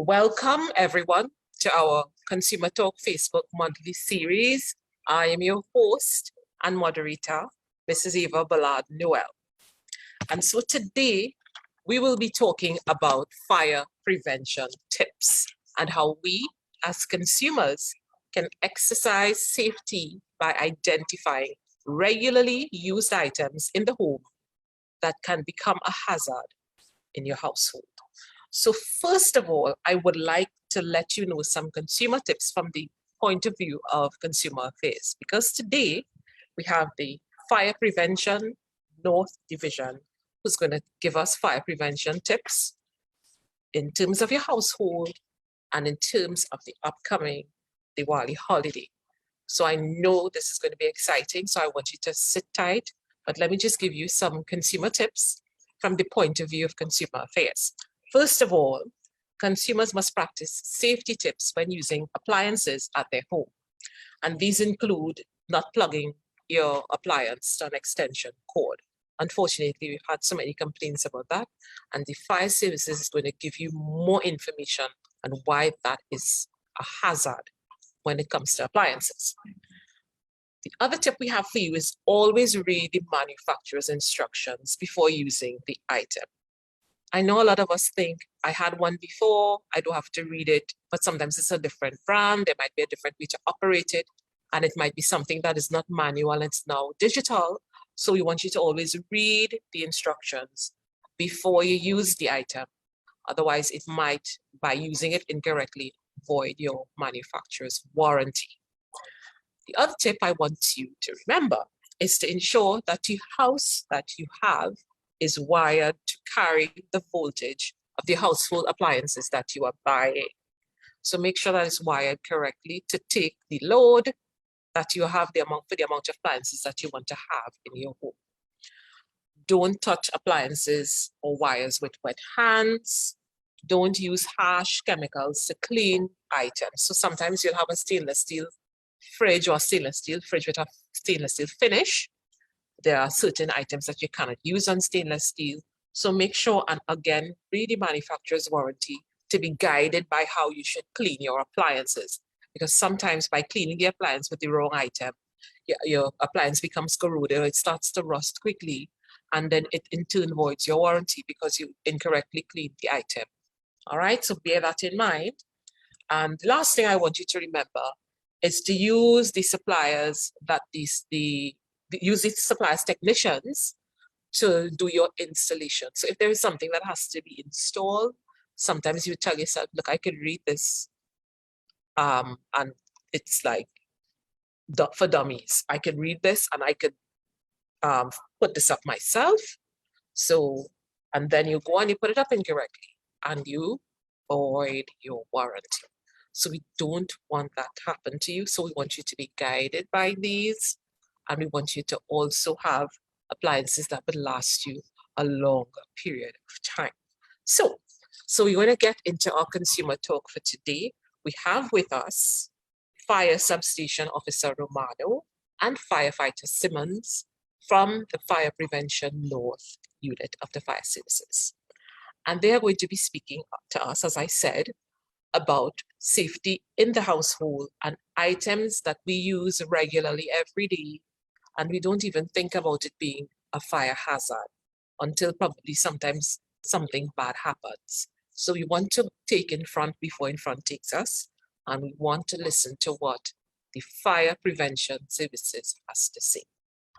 Welcome everyone to our Consumer Talk Facebook monthly series. I am your host and moderator, Mrs. Eva Ballard Noel. And so today we will be talking about fire prevention tips and how we as consumers can exercise safety by identifying regularly used items in the home that can become a hazard in your household. So first of all, I would like to let you know some consumer tips from the point of view of consumer affairs, because today we have the Fire Prevention North Division who's going to give us fire prevention tips in terms of your household and in terms of the upcoming Diwali holiday. So I know this is going to be exciting, so I want you to sit tight, but let me just give you some consumer tips from the point of view of consumer affairs. First of all, consumers must practice safety tips when using appliances at their home. And these include not plugging your appliance to an extension cord. Unfortunately, we've had so many complaints about that. And the fire services is going to give you more information on why that is a hazard when it comes to appliances. The other tip we have for you is always read the manufacturer's instructions before using the item. I know a lot of us think, I had one before, I don't have to read it, but sometimes it's a different brand, there might be a different way to operate it, and it might be something that is not manual and it's now digital. So we want you to always read the instructions before you use the item. Otherwise, it might, by using it incorrectly, void your manufacturer's warranty. The other tip I want you to remember is to ensure that the house that you have is wired to carry the voltage of the household appliances that you are buying. So make sure that it's wired correctly to take the load that you have for the amount of appliances that you want to have in your home. Don't touch appliances or wires with wet hands. Don't use harsh chemicals to clean items. So sometimes you'll have a stainless steel fridge or stainless steel fridge with a stainless steel finish. There are certain items that you cannot use on stainless steel. So make sure, and again, read the manufacturer's warranty to be guided by how you should clean your appliances. Because sometimes by cleaning the appliance with the wrong item, your appliance becomes corroded or it starts to rust quickly. And then it in turn voids your warranty because you incorrectly cleaned the item. All right, so bear that in mind. And the last thing I want you to remember is to use the suppliers that use the suppliers technicians to do your installation. So if there is something that has to be installed, sometimes you tell yourself, look, I can read this and it's like for dummies. I can read this and I could put this up myself. So, and then you go and you put it up incorrectly and you void your warranty. So we don't want that to happen to you. So we want you to be guided by these. And we want you to also have appliances that would last you a longer period of time. So we're going to get into our consumer talk for today. We have with us Fire Substation Officer Romano and Firefighter Simmons from the Fire Prevention North Unit of the Fire Services. And they are going to be speaking to us, as I said, about safety in the household and items that we use regularly every day, and we don't even think about it being a fire hazard until probably sometimes something bad happens. So we want to take in front before in front takes us, and we want to listen to what the Fire Prevention Services has to say.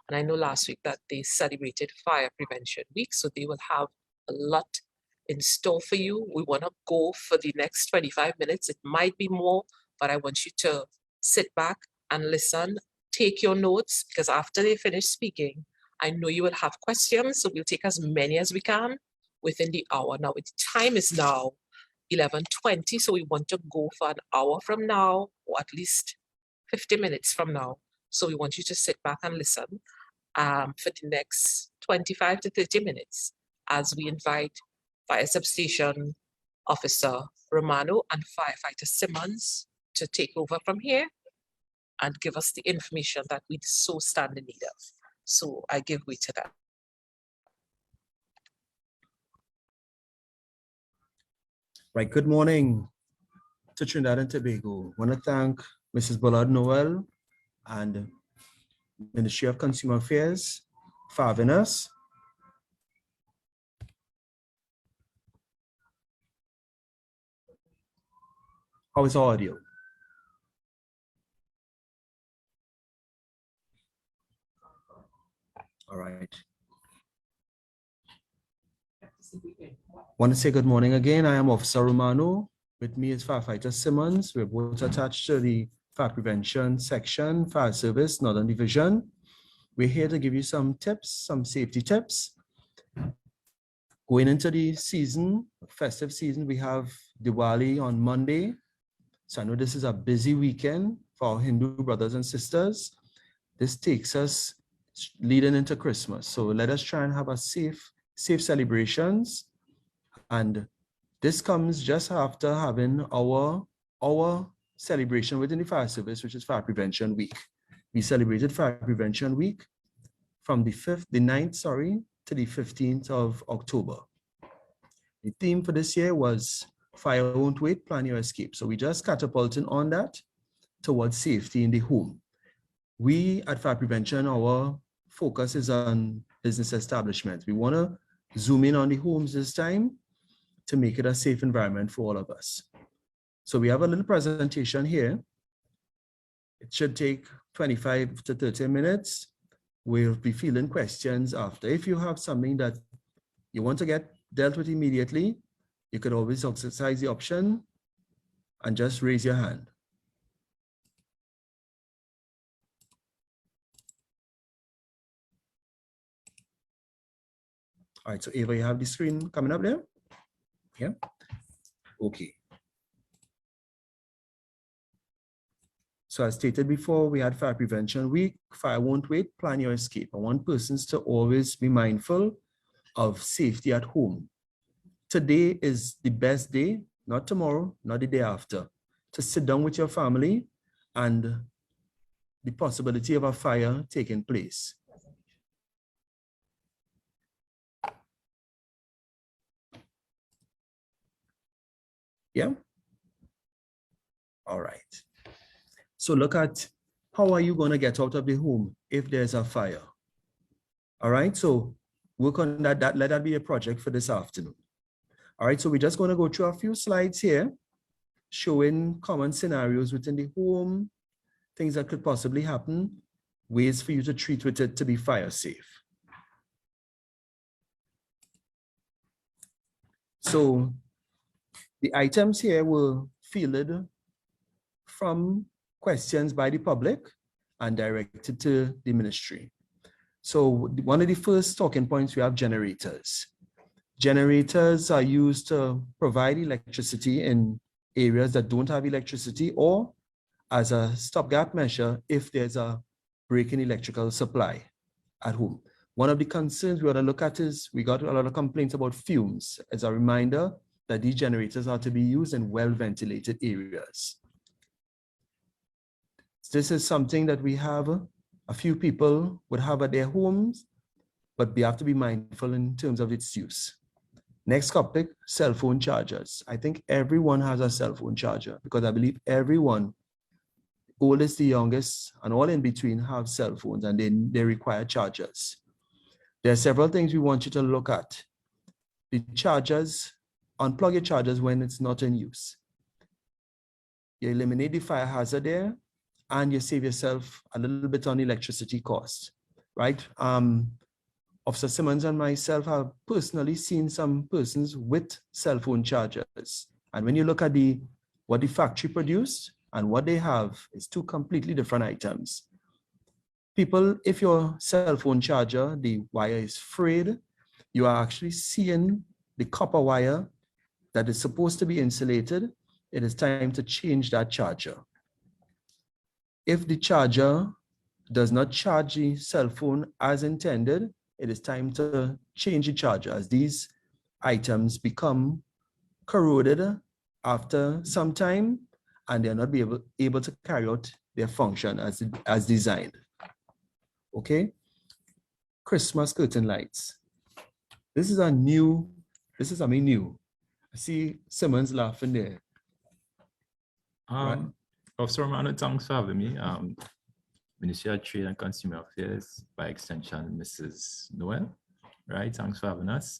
And I know last week that they celebrated Fire Prevention Week, so they will have a lot in store for you. We want to go for the next 25 minutes. It might be more, but I want you to sit back and listen, take your notes, because after they finish speaking, I know you will have questions, so we'll take as many as we can within the hour. Now, the time is now 11:20, so we want to go for an hour from now, or at least 50 minutes from now. So we want you to sit back and listen for the next 25 to 30 minutes as we invite Fire Substation Officer Romano and Firefighter Simmons to take over from here and give us the information that we so stand in need of. So I give way to that. Right, good morning, to Trinidad and Tobago. I want to thank Mrs. Bullard Noel and Ministry of Consumer Affairs for having us. How is our audio? All right. Want to say good morning again. I am Officer Romano. With me is Firefighter Simmons. We're both attached to the Fire Prevention Section, Fire Service, Northern Division. We're here to give you some tips, some safety tips. Going into the season, festive season, we have Diwali on Monday. So I know this is a busy weekend for our Hindu brothers and sisters. This takes us leading into Christmas. So let us try and have a safe celebrations. And this comes just after having our celebration within the fire service, which is Fire Prevention Week. We celebrated Fire Prevention Week from the 9th to the 15th of October. The theme for this year was Fire Won't Wait, Plan Your Escape. So we just catapulting on that towards safety in the home. We at Fire Prevention, our focus is on business establishments. We want to zoom in on the homes this time to make it a safe environment for all of us. So we have a little presentation here. It should take 25 to 30 minutes. We'll be fielding questions after. If you have something that you want to get dealt with immediately, you could always exercise the option and just raise your hand. All right, so Ava, you have the screen coming up there? Yeah, okay. So as stated before, we had Fire Prevention Week, Fire Won't Wait, Plan Your Escape. I want persons to always be mindful of safety at home. Today is the best day, not tomorrow, not the day after, to sit down with your family and the possibility of a fire taking place. Yeah? All right. So look at how are you going to get out of the home if there's a fire? All right, so work on that. Let that be a project for this afternoon. All right, so we're just going to go through a few slides here showing common scenarios within the home, things that could possibly happen, ways for you to treat with it to be fire safe. So the items here were fielded from questions by the public and directed to the ministry. So one of the first talking points, we have generators. Generators are used to provide electricity in areas that don't have electricity or as a stopgap measure if there's a break in electrical supply at home. One of the concerns we ought to look at is we got a lot of complaints about fumes. As a reminder that these generators are to be used in well-ventilated areas. This is something that we have a few people would have at their homes, but we have to be mindful in terms of its use. Next topic, cell phone chargers. I think everyone has a cell phone charger because I believe everyone, oldest, the youngest, and all in between have cell phones and they require chargers. There are several things we want you to look at. The chargers, unplug your chargers when it's not in use. You eliminate the fire hazard there and you save yourself a little bit on electricity cost, right? Officer Simmons and myself have personally seen some persons with cell phone chargers. And when you look at what the factory produced and what they have, it's two completely different items. People, if your cell phone charger, the wire is frayed, you are actually seeing the copper wire that is supposed to be insulated. It is time to change that charger. If the charger does not charge the cell phone as intended, it is time to change the charger as these items become corroded after some time and they're not able to carry out their function as designed. Okay? Christmas curtain lights. This is something new. I see Simmons laughing there. Right. Officer Romano, thanks for having me. Ministry of Trade and Consumer Affairs, by extension, Mrs. Noel, right? Thanks for having us.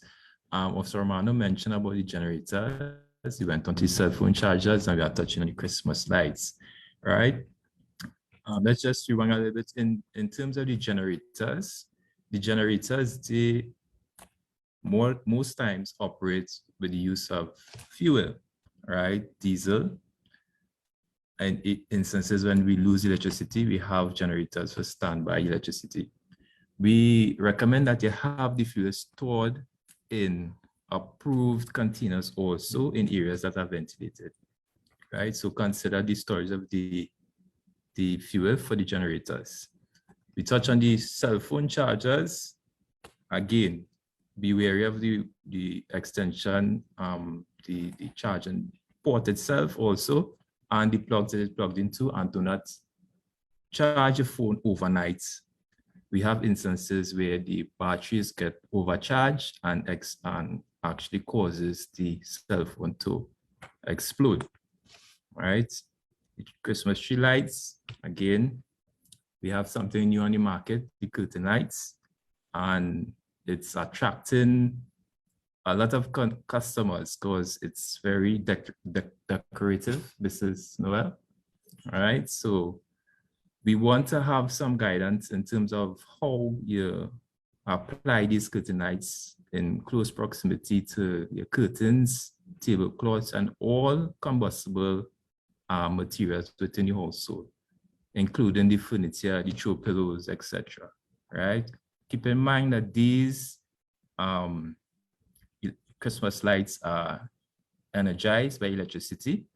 Officer Romano mentioned about the generators. He went on to cell phone chargers, and we are touching on the Christmas lights, right? Let's just rewind a little bit. In terms of the generators, they most times operate with the use of fuel, right? Diesel. And in instances when we lose electricity, we have generators for standby electricity. We recommend that you have the fuel stored in approved containers also in areas that are ventilated, right? So consider the storage of the fuel for the generators. We touch on the cell phone chargers. Again, be wary of the extension, the charging port itself also, and the plugs that it's plugged into, and do not charge your phone overnight. We have instances where the batteries get overcharged and actually causes the cell phone to explode, right? Christmas tree lights, again, we have something new on the market, the curtain lights, and it's attracting a lot of customers because it's very decorative. This is Noel, all right? So we want to have some guidance in terms of how you apply these curtain lights in close proximity to your curtains, tablecloths, and all combustible materials within your household, including the furniture, the throw pillows, etc. Right? Keep in mind that these Christmas lights are energized by electricity,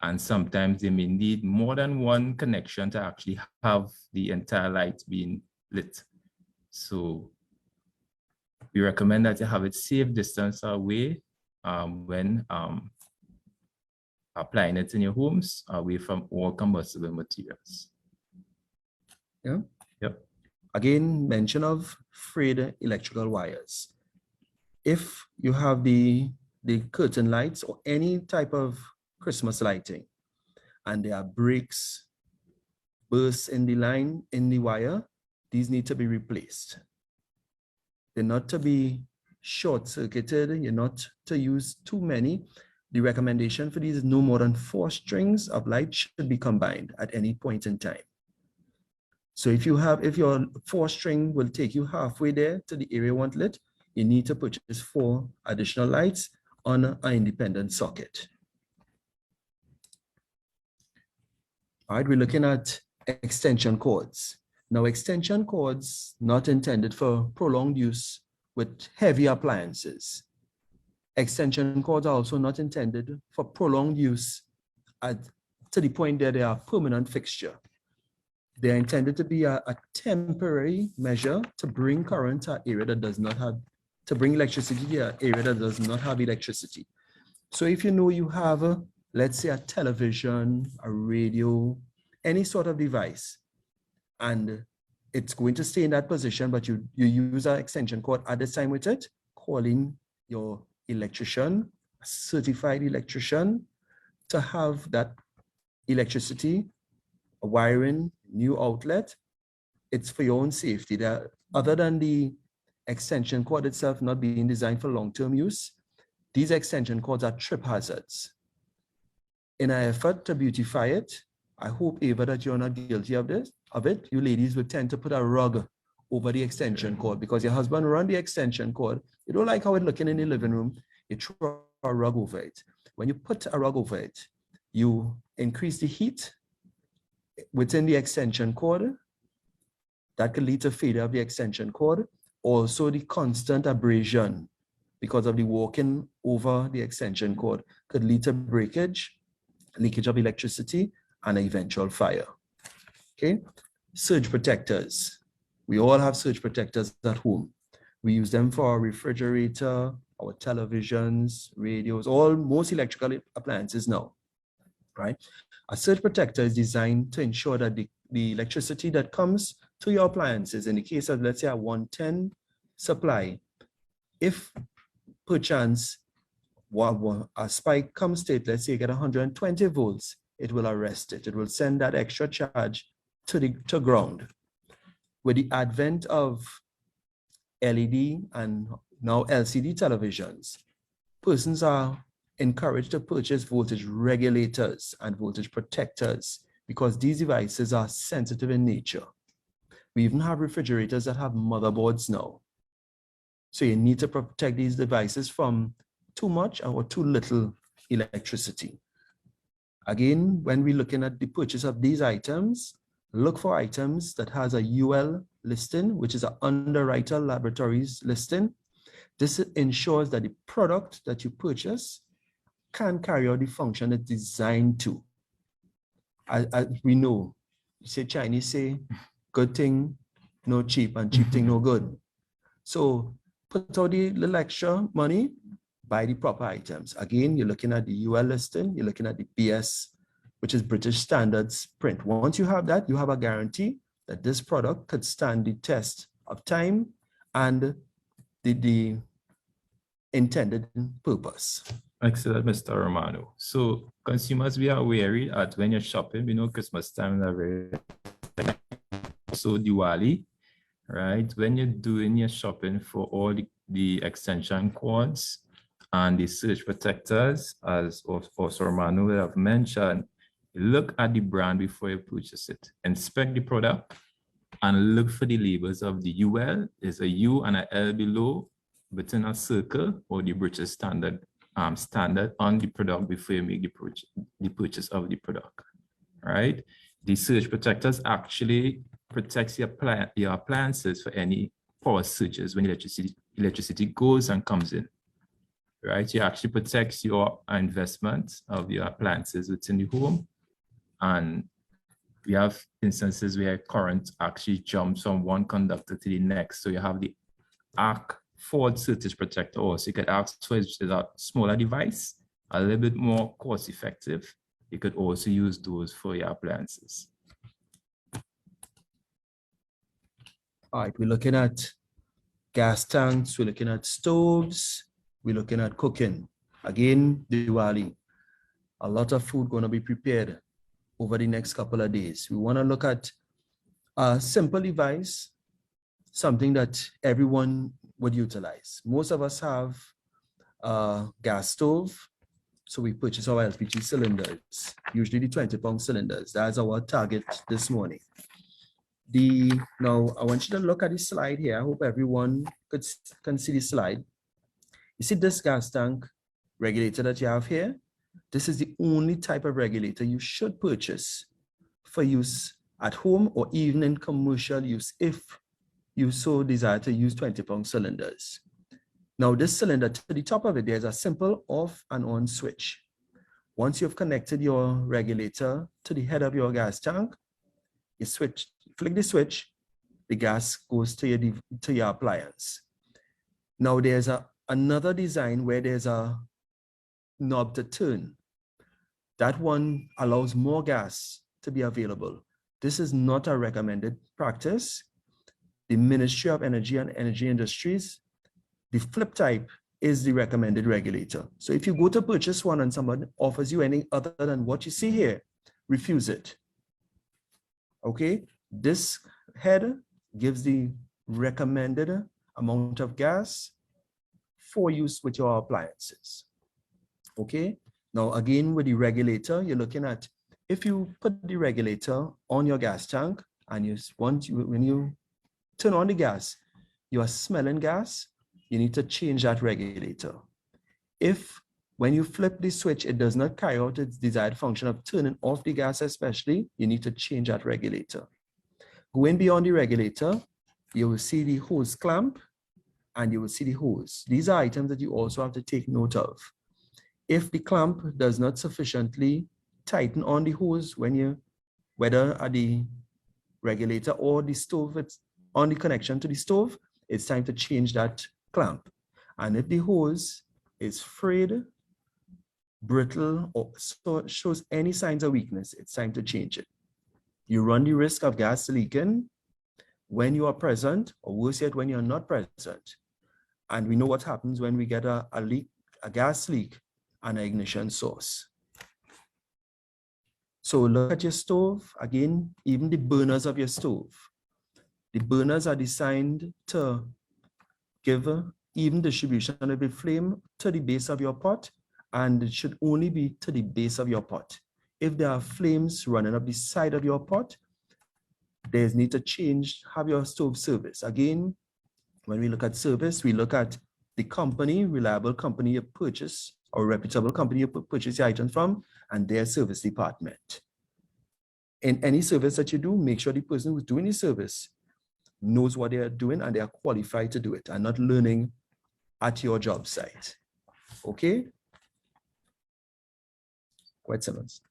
and sometimes they may need more than one connection to actually have the entire light being lit. So we recommend that you have it safe distance away when applying it in your homes, away from all combustible materials. Yeah. Yep. Again, mention of frayed electrical wires. If you have the curtain lights or any type of Christmas lighting, and there are breaks, bursts in the line, in the wire, these need to be replaced. They're not to be short-circuited. You're not to use too many. The recommendation for these is no more than 4 strings of light should be combined at any point in time. So if your 4-string will take you halfway there to the area you want lit, you need to purchase 4 additional lights on an independent socket. All right, we're looking at extension cords. Now, extension cords not intended for prolonged use with heavy appliances. Extension cords are also not intended for prolonged use to the point that they are a permanent fixture. They're intended to be a temporary measure to bring current to an area that does not have, to bring electricity to an area that does not have electricity. So if you know you have, let's say, a television, a radio, any sort of device, and it's going to stay in that position, but you use an extension cord at the time with it, calling your electrician, a certified electrician, to have that electricity, a wiring, new outlet. It's for your own safety. That other than the extension cord itself not being designed for long-term use, these extension cords are trip hazards. In an effort to beautify it, I hope, Ava, that you're not guilty of it. You ladies would tend to put a rug over the extension cord because your husband run the extension cord. You don't like how it's looking in the living room. You throw a rug over it. When you put a rug over it, you increase the heat within the extension cord. That could lead to failure of the extension cord. Also, the constant abrasion because of the walking over the extension cord could lead to breakage, leakage of electricity, and an eventual fire. Okay, surge protectors. We all have surge protectors at home. We use them for our refrigerator, our televisions, radios, most electrical appliances now, right? A surge protector is designed to ensure that the electricity that comes to your appliances, in the case of, let's say, a 110 supply, if perchance a spike comes to it, let's say you get 120 volts, it will arrest it. It will send that extra charge to ground. With the advent of LED and now LCD televisions, persons are encouraged to purchase voltage regulators and voltage protectors because these devices are sensitive in nature. We even have refrigerators that have motherboards now. So you need to protect these devices from too much or too little electricity. Again, when we're looking at the purchase of these items, look for items that has a UL listing, which is an Underwriter Laboratories listing. This ensures that the product that you purchase can carry out the function it's designed to. As we know, Chinese say, good thing, no cheap, and cheap thing, no good. So put out the little extra money, buy the proper items. Again, you're looking at the UL listing, you're looking at the BS, which is British Standards print. Once you have that, you have a guarantee that this product could stand the test of time and the intended purpose. Excellent, Mr. Romano. So consumers, we are wary that when you're shopping, we know Christmas time is very so Diwali, right? When you're doing your shopping for all the extension cords and the surge protectors, as also Romano will have mentioned, look at the brand before you purchase it. Inspect the product and look for the labels of the UL. There's a U and a L below, within a circle, or the British standard standard on the product before you make the purchase of the product, right? The surge protectors actually protects your appliances for any power surges when electricity goes and comes in, right? It actually protects your investment of your appliances within the home. And we have instances where current actually jumps from one conductor to the next. So you have the arc forward surge protector also. You could ask for a smaller device, a little bit more cost effective. You could also use those for your appliances. All right, we're looking at gas tanks, we're looking at stoves, we're looking at cooking. Again, Diwali, a lot of food going to be prepared over the next couple of days. We want to look at a simple device, something that everyone would utilize. Most of us have a gas stove, so we purchase our LPG cylinders, usually the 20-pound cylinders. That's our target this morning. Now, I want you to look at the slide here. I hope everyone can see the slide. You see this gas tank regulator that you have here? This is the only type of regulator you should purchase for use at home or even in commercial use if you so desire to use 20-pound cylinders. Now, this cylinder, to the top of it, there's a simple off and on switch. Once you've connected your regulator to the head of your gas tank, you flick the switch, the gas goes to your appliance. Now, there's another design where there's a knob to turn. That one allows more gas to be available. This is not a recommended practice. The Ministry of Energy and Energy Industries, the flip type is the recommended regulator. So if you go to purchase one and someone offers you anything other than what you see here, refuse it. Okay, this head gives the recommended amount of gas for use with your appliances. Okay, now again with the regulator, you're looking at, if you put the regulator on your gas tank and when you turn on the gas, you are smelling gas, you need to change that regulator. If when you flip the switch, it does not carry out its desired function of turning off the gas especially, you need to change that regulator. Going beyond the regulator, you will see the hose clamp and you will see the hose. These are items that you also have to take note of. If the clamp does not sufficiently tighten on the hose whether at the regulator or the stove, it's on the connection to the stove, it's time to change that clamp. And if the hose is frayed, brittle, or shows any signs of weakness, it's time to change it. You run the risk of gas leaking when you are present, or worse yet, when you're not present. And we know what happens when we get a leak, a gas leak, and an ignition source. So look at your stove. Again, even the burners of your stove. The burners are designed to give even distribution of the flame to the base of your pot, and it should only be to the base of your pot. If there are flames running up the side of your pot, there's need to change, have your stove service. Again, when we look at service, we look at the company, reliable company you purchase, or reputable company you purchase your items from, and their service department. In any service that you do, make sure the person who's doing the service knows what they're doing and they are qualified to do it and not learning at your job site. Okay? Quite Simmons.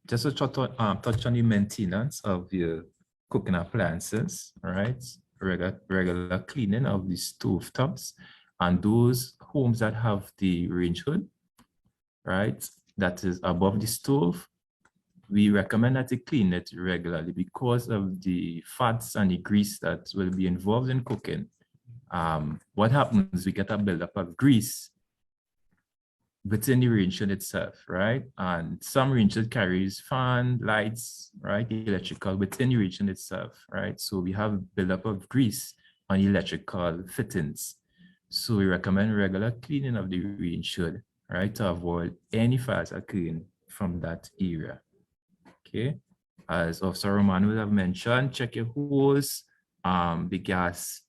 Just to touch on the maintenance of your cooking appliances, all right? Regular cleaning of the stove tops and those homes that have the range hood, right? That is above the stove. We recommend that you clean it regularly because of the fats and the grease that will be involved in cooking. What happens, we get a buildup of grease within the range hood itself, right? And some range hood carries fan, lights, right? Electrical within the range hood itself, right? So we have buildup of grease on electrical fittings. So we recommend regular cleaning of the range hood, right? To avoid any fires occurring from that area. Okay, as Officer Romano would have mentioned, check your hose, the gas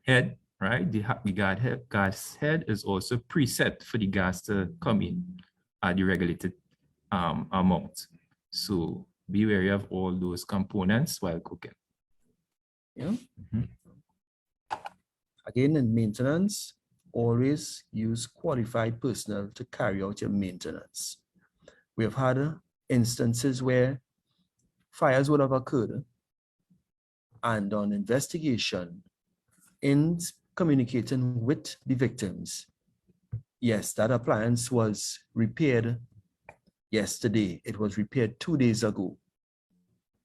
head, right? The gas head is also preset for the gas to come in at the regulated amount. So be wary of all those components while cooking. Yeah. Again, in maintenance, always use qualified personnel to carry out your maintenance. We have had instances where fires would have occurred, and on investigation, in communicating with the victims, yes, that appliance was repaired yesterday. It was repaired 2 days ago.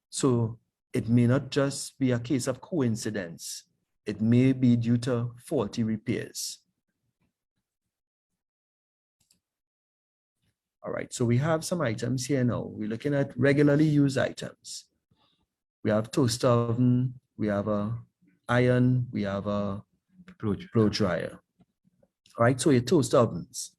So it may not just be a case of coincidence. It may be due to faulty repairs. All right, so we have some items here now. We're looking at regularly used items. We have toaster oven, we have a iron, we have a blow dryer. All right, so your toaster ovens.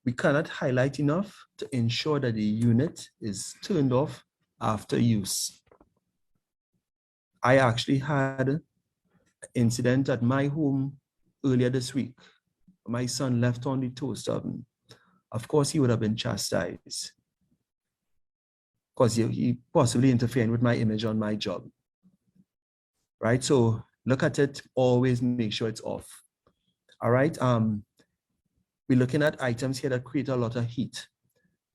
We cannot highlight enough to ensure that the unit is turned off after use. I actually had an incident at my home earlier this week. My son left on the toaster oven. Of course, he would have been chastised because he possibly interfering with my image on my job. Right? So look at it, always make sure it's off. All right. We're looking at items here that create a lot of heat.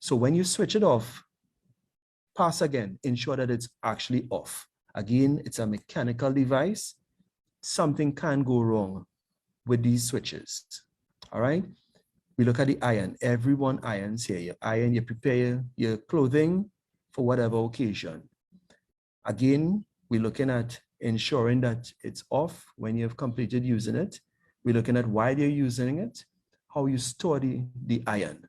So when you switch it off, pass again, ensure that it's actually off. Again, it's a mechanical device. Something can go wrong with these switches. All right. We look at the iron. Everyone irons here. You iron, you prepare your clothing for whatever occasion. Again, we're looking at ensuring that it's off when you've completed using it. We're looking at why you're using it, how you store the iron.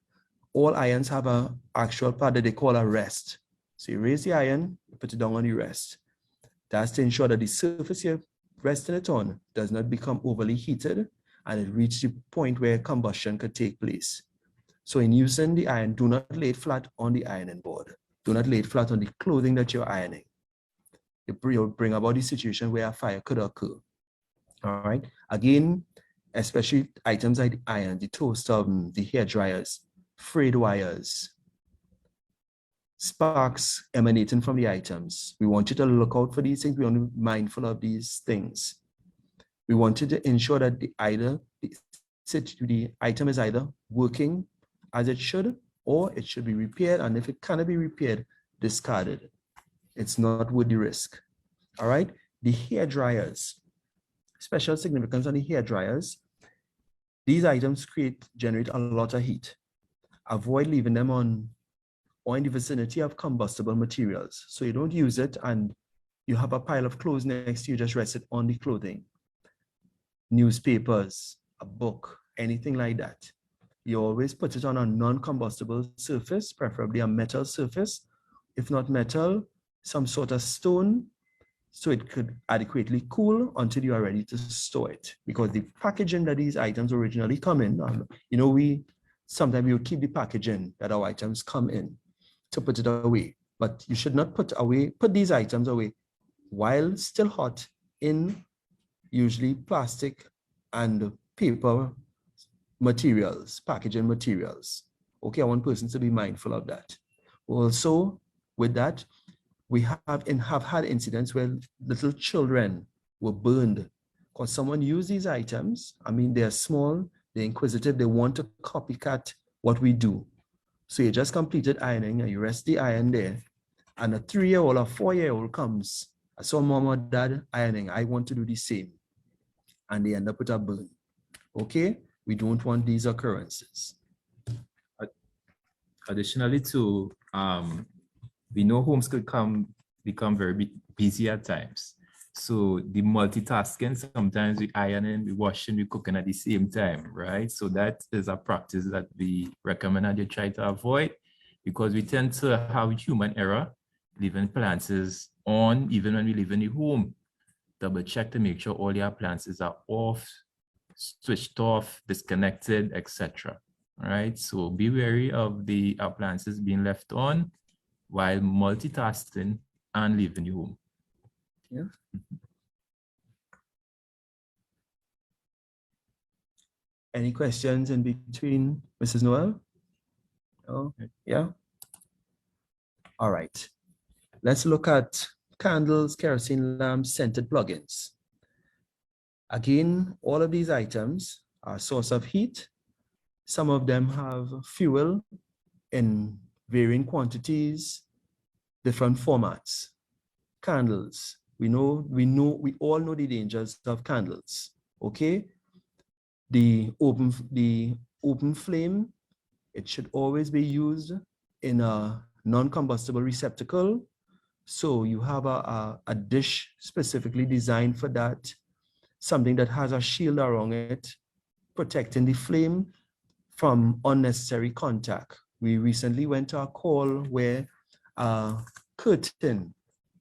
All irons have an actual part that they call a rest. So you raise the iron, you put it down on the rest. That's to ensure that the surface you're resting it on does not become overly heated and it reaches the point where combustion could take place. So in using the iron, do not lay it flat on the ironing board. Do not lay it flat on the clothing that you're ironing. You'll bring about the situation where a fire could occur. All right. Again, especially items like the iron, the toaster oven, the hair dryers, frayed wires, sparks emanating from the items. We want you to look out for these things. We want to be mindful of these things. We wanted to ensure that the item is either working as it should, or it should be repaired. And if it cannot be repaired, discarded. It's not worth the risk. All right. The hair dryers, special significance on the hair dryers. These items generate a lot of heat. Avoid leaving them on or in the vicinity of combustible materials. So you don't use it and you have a pile of clothes next to you, just rest it on the clothing. Newspapers, a book, anything like that. you always put it on a non-combustible surface, preferably a metal surface. If not metal, some sort of stone, so it could adequately cool until you are ready to store it. Because the packaging that these items originally come in, sometimes we would keep the packaging that our items come in to put it away. But you should not put these items away while still hot in usually plastic and paper materials, packaging materials. Okay, I want persons to be mindful of that. Also, with that, we have had incidents where little children were burned because someone used these items. I mean, they're small, they're inquisitive, they want to copycat what we do. So you just completed ironing and you rest the iron there, and a 3-year-old or 4-year-old comes. I saw mom or dad ironing. I want to do the same. And they end up with a burn. Okay? We don't want these occurrences. Additionally to, we know homes could become very busy at times. So the multitasking, sometimes we ironing, we washing, we cooking at the same time, right? So that is a practice that we recommend that you try to avoid, because we tend to have human error, leaving appliances on even when we live in the home. Double check to make sure all your appliances are off, switched off, disconnected, etc. All right, so be wary of the appliances being left on while multitasking and leaving your home. Yeah. Any questions in between, Mrs. Noel? Oh, yeah. All right. Let's look at candles, kerosene lamps, scented plugins. Again, all of these items are a source of heat. Some of them have fuel in varying quantities, different formats. Candles, we all know the dangers of candles. Okay, the open flame, it should always be used in a non-combustible receptacle. So you have a dish specifically designed for that, something that has a shield around it, protecting the flame from unnecessary contact. We recently went to a call where a curtain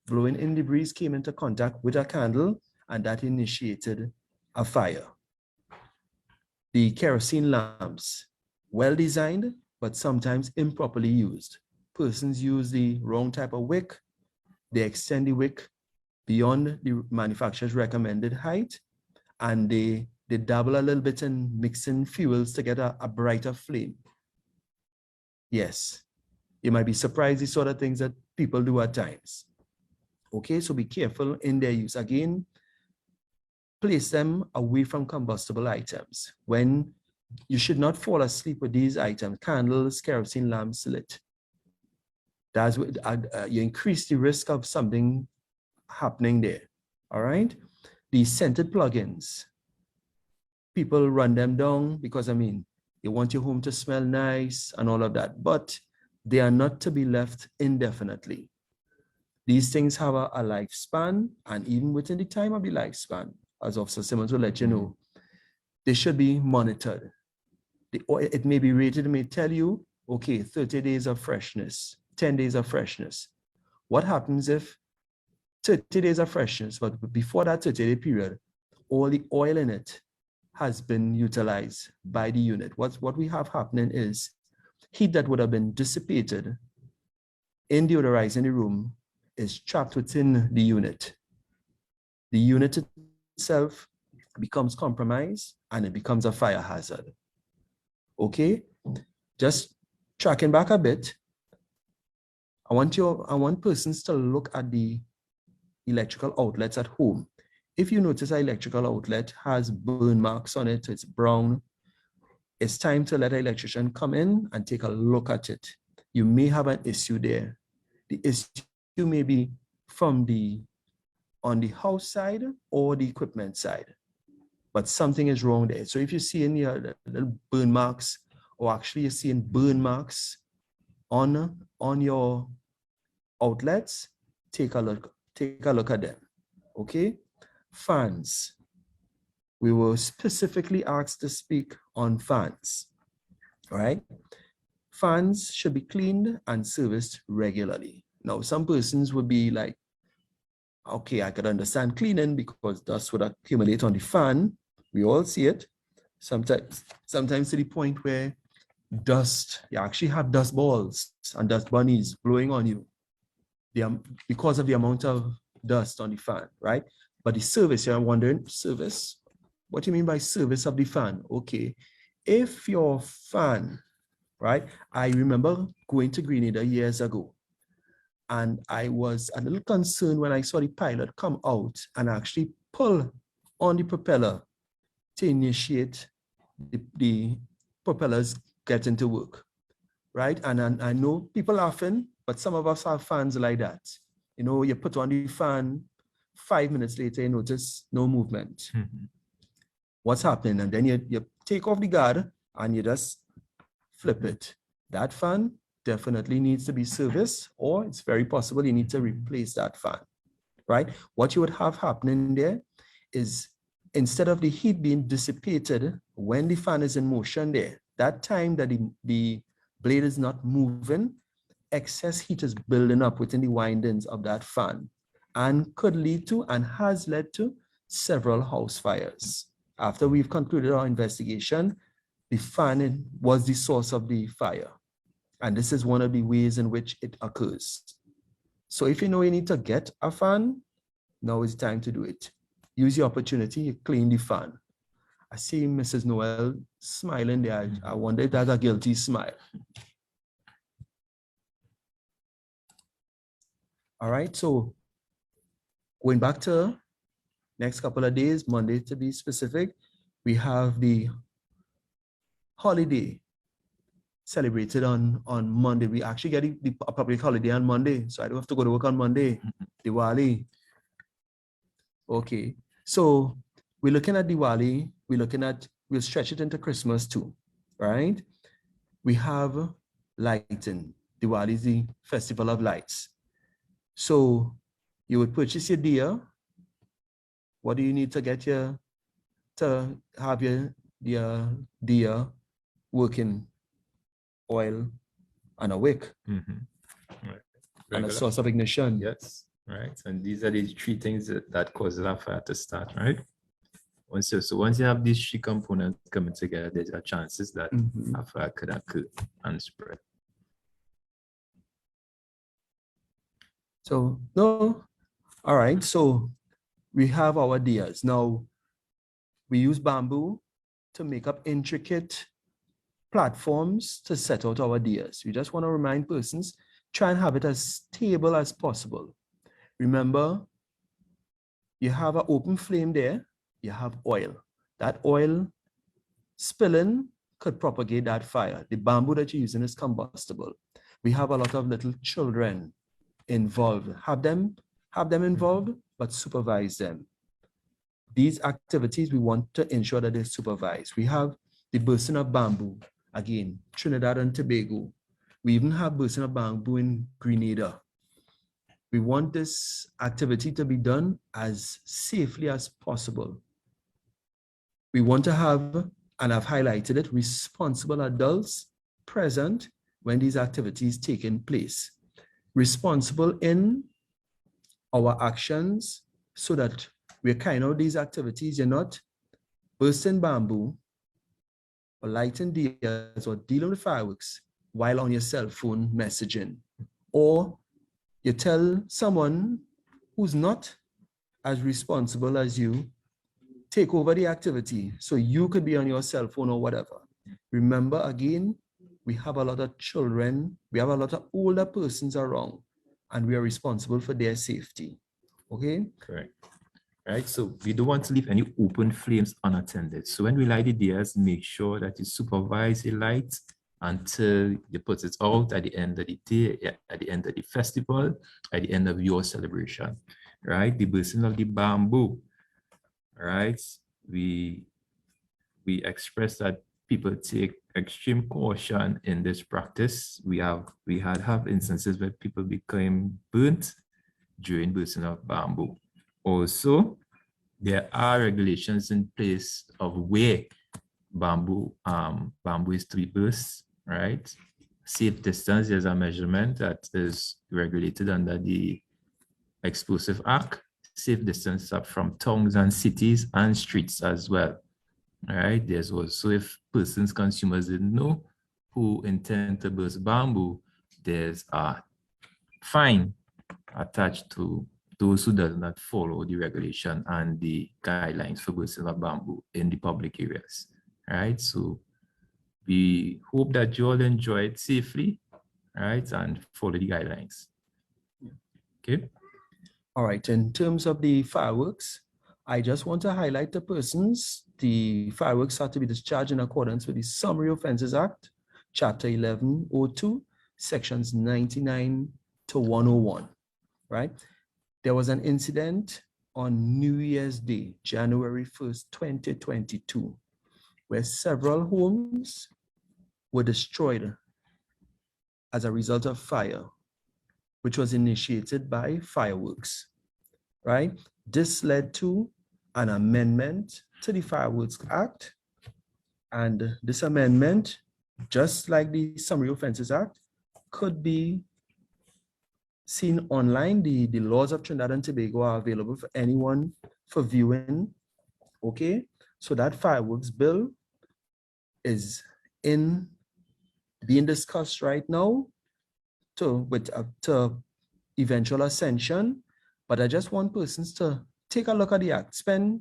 blowing in the breeze came into contact with a candle, and that initiated a fire. The kerosene lamps, well designed, but sometimes improperly used. Persons use the wrong type of wick. They extend the wick beyond the manufacturer's recommended height, and they dabble a little bit in mixing fuels to get a brighter flame. Yes, you might be surprised the sort of things that people do at times. Okay, so be careful in their use. Again, place them away from combustible items. When you should not fall asleep with these items, candles, kerosene lamps lit. That's what you increase the risk of something happening there. All right, these scented plugins, people run them down because, I mean, you want your home to smell nice and all of that, but they are not to be left indefinitely. These things have a lifespan, and even within the time of the lifespan, as Officer Simmons will let you know, they should be monitored. It may be rated, it may tell you, okay, 30 days of freshness, 10 days of freshness. What happens if 30 days of freshness, but before that 30-day period, all the oil in it has been utilized by the unit? What we have happening is heat that would have been dissipated in deodorizing the room is trapped within the unit. The unit itself becomes compromised and it becomes a fire hazard. Okay, just tracking back a bit, I want persons to look at the electrical outlets at home. If you notice an electrical outlet has burn marks on it, it's brown, it's time to let an electrician come in and take a look at it. You may have an issue there. The issue may be on the house side or the equipment side, but something is wrong there. So if you see any little burn marks, or actually you're seeing burn marks on your outlets, take a look at them. Okay, fans. We were specifically asked to speak on fans. All right. Fans should be cleaned and serviced regularly. Now, some persons would be like, okay, I could understand cleaning because dust would accumulate on the fan. We all see it. Sometimes to the point where dust, you actually have dust balls and dust bunnies blowing on you because of the amount of dust on the fan, right? But the service, you're wondering, service? What do you mean by service of the fan? Okay, if your fan, right? I remember going to Grenada years ago, and I was a little concerned when I saw the pilot come out and actually pull on the propeller to initiate the propellers getting to work, right? And I know people laughing, but some of us have fans like that. You know, you put on the fan, 5 minutes later, you notice no movement. Mhm. What's happening? And then you take off the guard and you just flip it. That fan definitely needs to be serviced, or it's very possible you need to replace that fan, right? What you would have happening there is, instead of the heat being dissipated when the fan is in motion there, that time that the blade is not moving, excess heat is building up within the windings of that fan and could lead to and has led to several house fires. After we've concluded our investigation, the fan was the source of the fire. And this is one of the ways in which it occurs. So if you know you need to get a fan, now is the time to do it. Use the opportunity, you clean the fan. I see Mrs. Noel smiling there. I wonder if that's a guilty smile. All right, so going back to next couple of days, Monday to be specific, we have the holiday celebrated on Monday. We actually get a public holiday on Monday, so I don't have to go to work on Monday. Diwali. Okay, so we're looking at Diwali. We'll stretch it into Christmas too, right? We have lighting. Diwali is the festival of lights. So you would purchase your diya. What do you need to get to have your diya working? Oil and a wick Right. and a Regular. source of ignition. Yes, right. And these are the three things that cause a fire to start, right? Once you have these three components coming together, there's a chances that a fire could occur and spread. So no, all right. So we have our diyas. Now we use bamboo to make up intricate platforms to set out our diyas. We just want to remind persons, try and have it as stable as possible. Remember, you have an open flame there, you have oil. That oil spilling could propagate that fire. The bamboo that you're using is combustible. We have a lot of little children involved. Have them involved, but supervise them. These activities, we want to ensure that they're supervised. We have the bursting of bamboo, again, Trinidad and Tobago. We even have bursting of bamboo in Grenada. We want this activity to be done as safely as possible. We want to have, and I've highlighted it, responsible adults present when these activities taking place. Responsible in our actions so that we're carrying out these activities. You're not bursting bamboo or lighting diyas or dealing with fireworks while on your cell phone messaging, or you tell someone who's not as responsible as you, take over the activity so you could be on your cell phone or whatever. Remember, again, we have a lot of children, we have a lot of older persons around, and we are responsible for their safety. Okay? Correct. Right. So we don't want to leave any open flames unattended. So when we light the diyas, make sure that you supervise the lights until you put it out at the end of the day, at the end of the festival, at the end of your celebration. Right. The bursting of the bamboo. Right. We express that people take extreme caution in this practice. We have instances where people became burnt during bursting of bamboo. Also, there are regulations in place of where bamboo is 3 bursts, right? Safe distance is a measurement that is regulated under the Explosive Act. Safe distance up from towns and cities and streets as well. All right. There's also, if persons, consumers didn't know, who intend to burst bamboo, there's a fine attached to those who does not follow the regulation and the guidelines for bursting of bamboo in the public areas. All right. So we hope that you all enjoy it safely, right, and follow the guidelines. Okay. All right, in terms of the fireworks, I just want to highlight the persons. The fireworks are to be discharged in accordance with the Summary Offences Act, Chapter 1102, Sections 99 to 101, right? There was an incident on New Year's Day, January 1st, 2022, where several homes were destroyed as a result of fire, which was initiated by fireworks, right? This led to an amendment to the Fireworks Act. And this amendment, just like the Summary Offences Act, could be seen online. The laws of Trinidad and Tobago are available for anyone for viewing, okay? So that fireworks bill is being discussed right now to eventual ascension, but I just want persons to take a look at the act, spend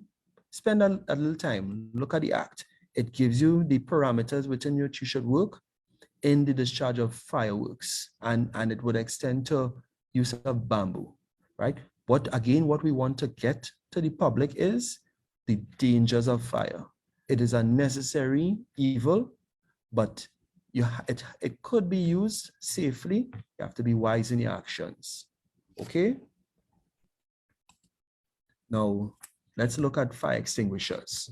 a little time, look at the act. It gives you the parameters within which you should work in the discharge of fireworks, and it would extend to use of bamboo, right? But again, what we want to get to the public is the dangers of fire. It is a necessary evil, but it could be used safely. You have to be wise in your actions. Okay. Now let's look at fire extinguishers.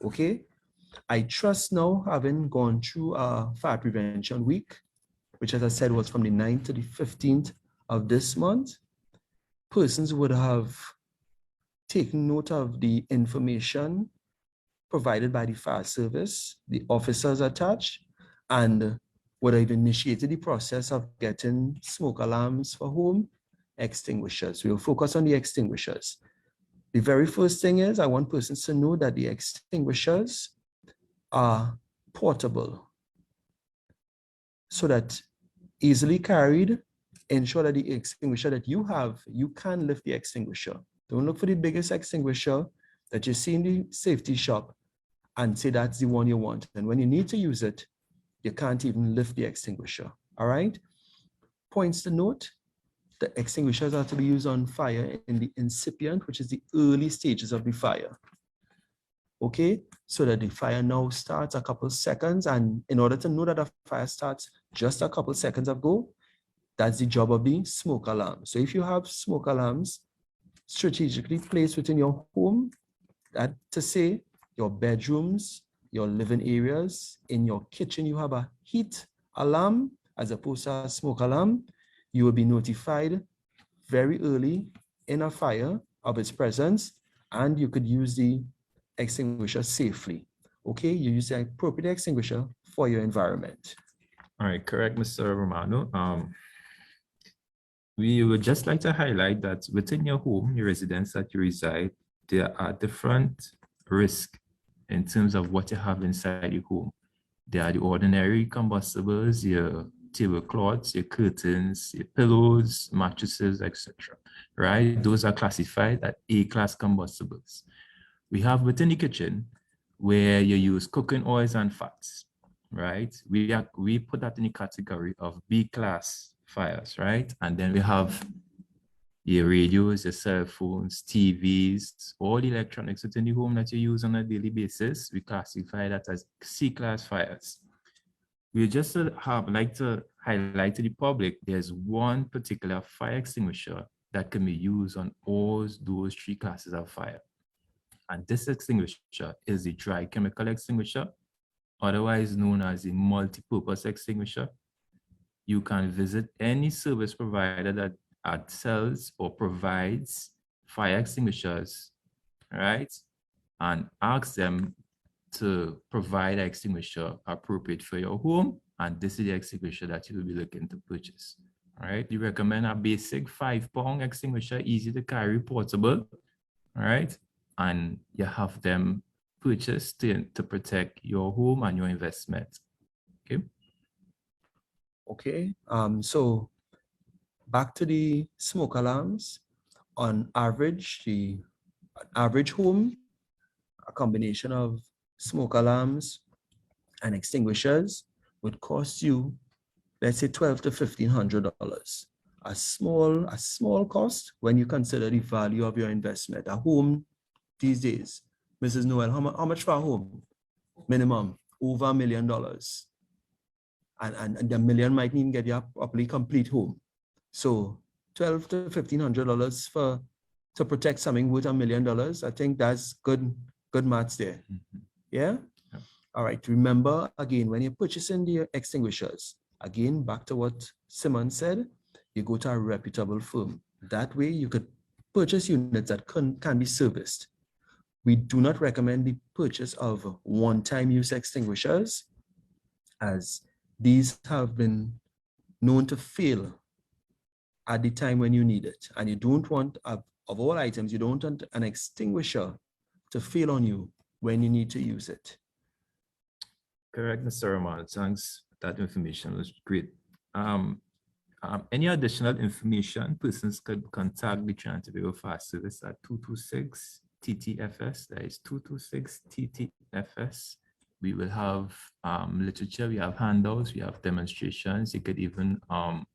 Okay. I trust now, having gone through a fire prevention week, which, as I said, was from the 9th to the 15th of this month, persons would have taken note of the information provided by the fire service, the officers attached, and would have initiated the process of getting smoke alarms for home extinguishers. We'll focus on the extinguishers. The very first thing is I want persons to know that the extinguishers are portable, so that easily carried, ensure that the extinguisher that you have, you can lift the extinguisher. Don't look for the biggest extinguisher that you see in the safety shop and say that's the one you want. And when you need to use it, you can't even lift the extinguisher. All right. Points to note: the extinguishers are to be used on fire in the incipient, which is the early stages of the fire. Okay, so that the fire now starts a couple seconds, and in order to know that the fire starts just a couple seconds ago, that's the job of the smoke alarm. So if you have smoke alarms strategically placed within your home, that to say your bedrooms, your living areas, in your kitchen, you have a heat alarm as opposed to a smoke alarm, you will be notified very early in a fire of its presence, and you could use the extinguisher safely. Okay, you use the appropriate extinguisher for your environment. All right, correct, Mr. Romano. We would just like to highlight that within your home, your residence that you reside, there are different risks in terms of what you have inside your home. There are the ordinary combustibles, your tablecloths, your curtains, your pillows, mattresses, etc. Right? Those are classified as A-class combustibles. We have within the kitchen where you use cooking oils and fats, right? We put that in the category of B-class fires, right? And then we have your radios, your cell phones, TVs, all the electronics within the home that you use on a daily basis. We classify that as C-class fires. We just like to highlight to the public, there's one particular fire extinguisher that can be used on all those 3 classes of fire. And this extinguisher is the dry chemical extinguisher, otherwise known as the multi-purpose extinguisher. You can visit any service provider that sells or provides fire extinguishers, right? And ask them to provide an extinguisher appropriate for your home, and this is the extinguisher that you will be looking to purchase. All right, we recommend a basic 5-pound extinguisher, easy to carry, portable. All right, and you have them purchased to protect your home and your investment. Okay. Okay. So back to the smoke alarms. On average, the average home, a combination of smoke alarms and extinguishers would cost you, let's say, $1,200 to $1,500. A small cost when you consider the value of your investment. A home these days, Mrs. Noel, how much for a home? Minimum over $1 million. And the million might even get you a properly complete home. So $1,200 to $1,500 to protect something worth $1 million. I think that's good maths there. Yeah? All right. Remember, again, when you're purchasing the extinguishers, again, back to what Simmons said, you go to a reputable firm. That way you could purchase units that can be serviced. We do not recommend the purchase of one-time use extinguishers, as these have been known to fail at the time when you need it. And you don't want, of all items, you don't want an extinguisher to fail on you when you need to use it. Correct, Mr. Romano. Thanks. That information was great. Any additional information, persons could contact the Trinidad and Tobago Fast Service at 226-TTFS. That is 226-TTFS. We will have literature, we have handouts, we have demonstrations. You could even come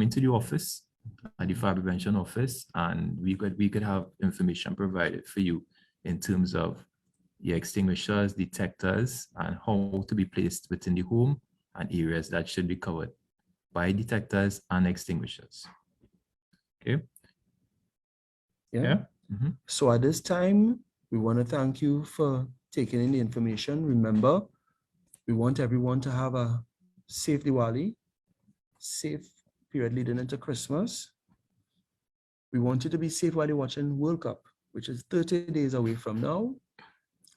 into the office, at the fire prevention office, and we could have information provided for you in terms of the extinguishers, detectors, and how to be placed within the home and areas that should be covered by detectors and extinguishers. Okay. Yeah. Mm-hmm. So at this time, we want to thank you for taking in the information. Remember, we want everyone to have a safe Diwali, safe period leading into Christmas. We want you to be safe while you're watching World Cup, which is 30 days away from now.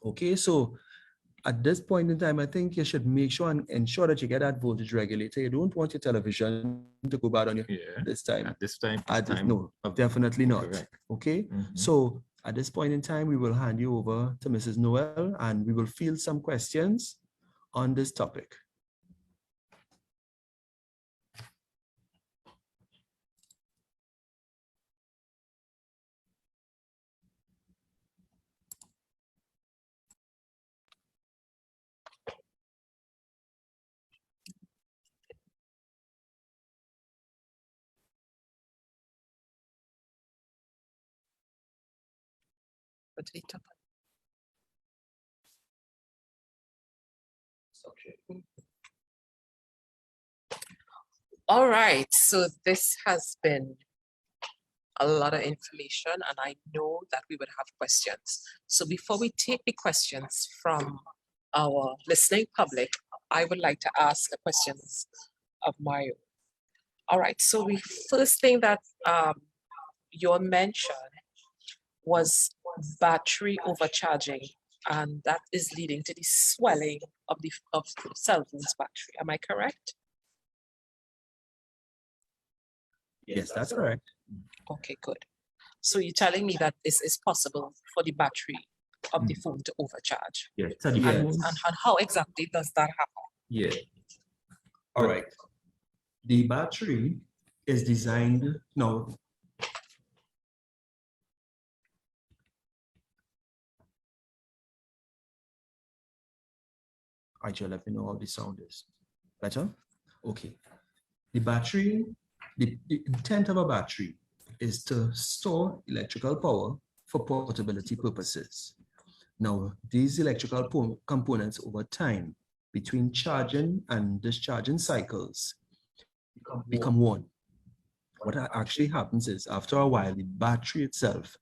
Okay, so at this point in time, I think you should make sure and ensure that you get that voltage regulator. You don't want your television to go bad on you this time. At this time. No, definitely not. Correct. Okay, so at this point in time, we will hand you over to Mrs. Noel and we will field some questions on this topic. All right, so this has been a lot of information, and I know that we would have questions. So before we take the questions from our listening public, I would like to ask the questions of my own. All right, so the first thing that you mentioned was battery overcharging, and that is leading to the swelling of the cell phone's battery. Am I correct? Yes, that's correct. Okay, good. So you're telling me that this is possible for the battery of the phone to overcharge? Yes. And how exactly does that happen? Yeah. All right. The battery is designed, no. Actually, let me know how the sound is. Better? Okay. The battery, the intent of a battery is to store electrical power for portability purposes. Now, these electrical components over time, between charging and discharging cycles, become worn. What actually happens is, after a while, the battery itself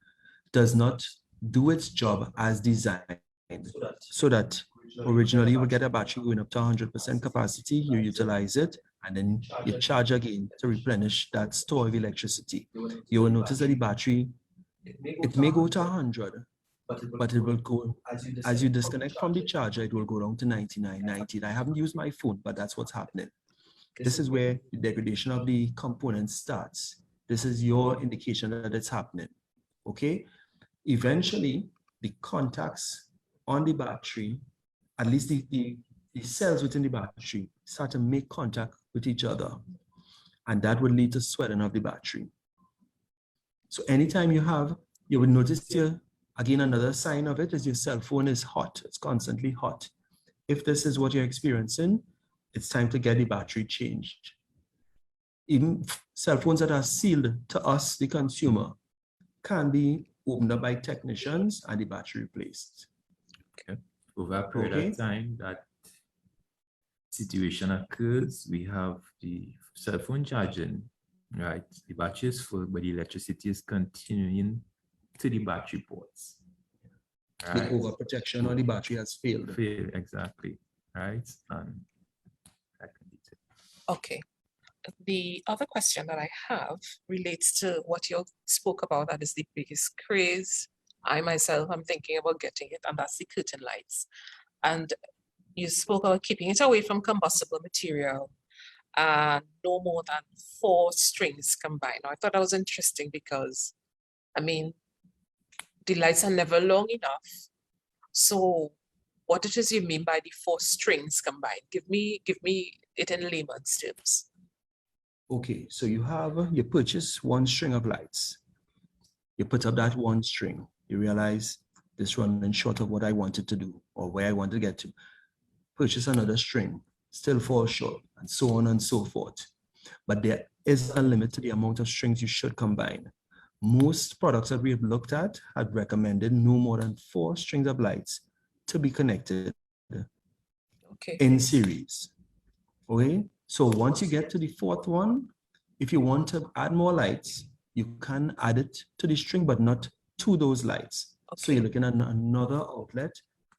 does not do its job as designed, so that originally you would get a battery going up to 100% capacity, you utilize it, and then you charge again to replenish that store of electricity. You will notice that the battery, it may go to 100, but it will go, as you disconnect from the charger, it will go down to 99, 90. I haven't used my phone, but that's what's happening. This is where the degradation of the component starts. This is your indication that it's happening, okay? Eventually, the contacts on the battery, at least the cells within the battery, start to make contact with each other, and that will lead to sweating of the battery. So anytime you will notice here, again, another sign of it is your cell phone is hot. It's constantly hot. If this is what you're experiencing, it's time to get the battery changed. Even cell phones that are sealed to us, the consumer, can be opened up by technicians and the battery replaced. Okay. Over a period of time that situation occurs, we have the cell phone charging, right? The battery is full, but the electricity is continuing to the battery ports. Right? The overprotection on the battery has failed. Exactly, right? And okay. The other question that I have relates to what you spoke about, that is the biggest craze. I myself am thinking about getting it, and that's the curtain lights. And you spoke about keeping it away from combustible material and no more than 4 strings combined. Now, I thought that was interesting because, I mean, the lights are never long enough. So what it is you mean by the 4 strings combined? Give me it in layman's terms. Okay, so you purchase 1 string of lights. You put up that 1 string. You realize this running short of what I wanted to do or where I want to get to. Purchase another string, still falls short, and so on and so forth. But there is a limit to the amount of strings you should combine. Most products that we have looked at had recommended no more than 4 strings of lights to be connected in series. Okay, so once you get to the 4th one, if you want to add more lights, you can add it to the string, but not to those lights. So you're looking at another outlet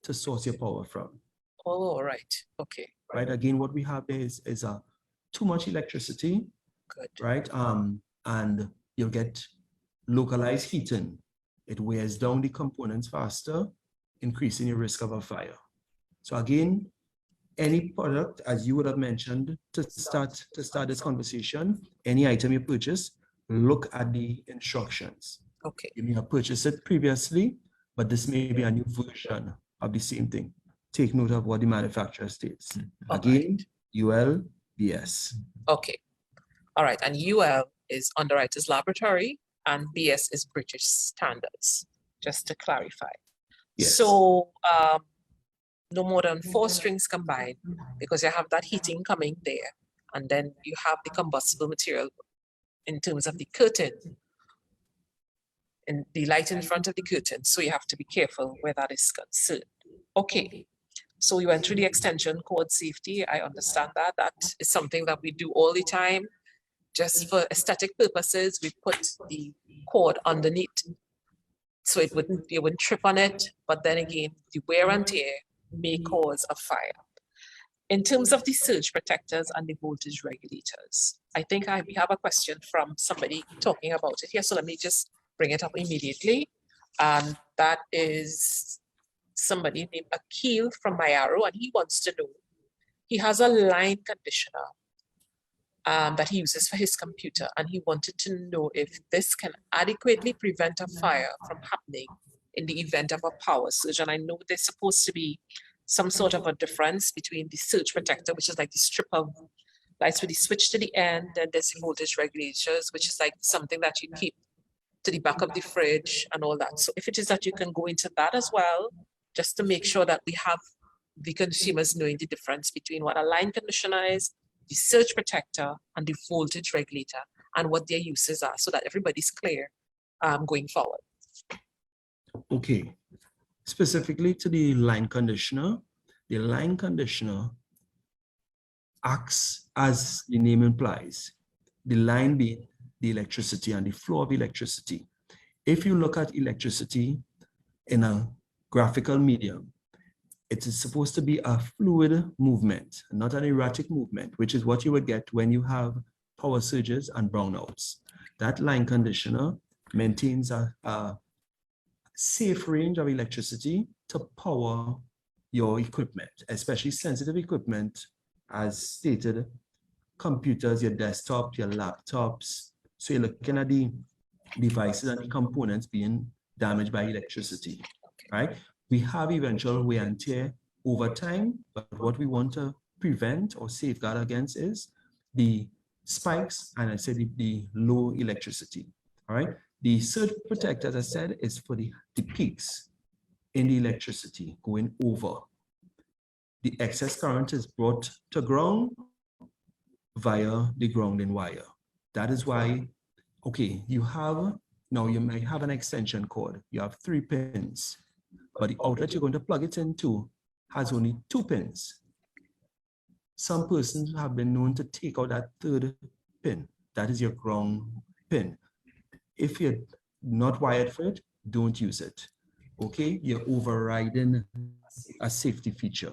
to source your power from. Oh, all right. Okay. Right. Again, what we have there is too much electricity. Good. Right. And you'll get localized heating. It wears down the components faster, increasing your risk of a fire. So again, any product, as you would have mentioned, to start this conversation, any item you purchase, look at the instructions. Okay. You may have purchased it previously, but this may be a new version of the same thing. Take note of what the manufacturer states. Again, UL, BS. Okay. All right. And UL is Underwriters Laboratory and BS is British Standards, just to clarify. Yes. So no more than 4 strings combined, because you have that heating coming there. And then you have the combustible material in terms of the curtain, and the light in front of the curtain. So you have to be careful where that is concerned. Okay. So we went through the extension cord safety. I understand that. That is something that we do all the time. Just for aesthetic purposes, we put the cord underneath so you wouldn't trip on it. But then again, the wear and tear may cause a fire. In terms of the surge protectors and the voltage regulators, I think we have a question from somebody talking about it here. So let me just bring it up immediately. And that is somebody named Akil from Mayaro, and he wants to know, he has a line conditioner that he uses for his computer, and he wanted to know if this can adequately prevent a fire from happening in the event of a power surge. And I know there's supposed to be some sort of a difference between the surge protector, which is like the strip of lights with the switch to the end, and there's the voltage regulators, which is like something that you keep to the back of the fridge and all that. So if it is that you can go into that as well, just to make sure that we have the consumers knowing the difference between what a line conditioner is, the surge protector, and the voltage regulator, and what their uses are, so that everybody's clear going forward. Okay. Specifically to the line conditioner acts as the name implies, the line being the electricity and the flow of electricity. If you look at electricity in a graphical medium, it is supposed to be a fluid movement, not an erratic movement, which is what you would get when you have power surges and brownouts. That line conditioner maintains a safe range of electricity to power your equipment, especially sensitive equipment, as stated, computers, your desktop, your laptops. So you're looking at the devices and the components being damaged by electricity, right? We have eventual wear and tear over time, but what we want to prevent or safeguard against is the spikes and I said the low electricity, all right? The surge protector, as I said, is for the peaks in the electricity going over. The excess current is brought to ground via the grounding wire. That is why, okay, you might have an extension cord. You have 3 pins, but the outlet you're going to plug it into has only 2 pins. Some persons have been known to take out that 3rd pin. That is your ground pin. If you're not wired for it, don't use it. Okay, you're overriding a safety feature.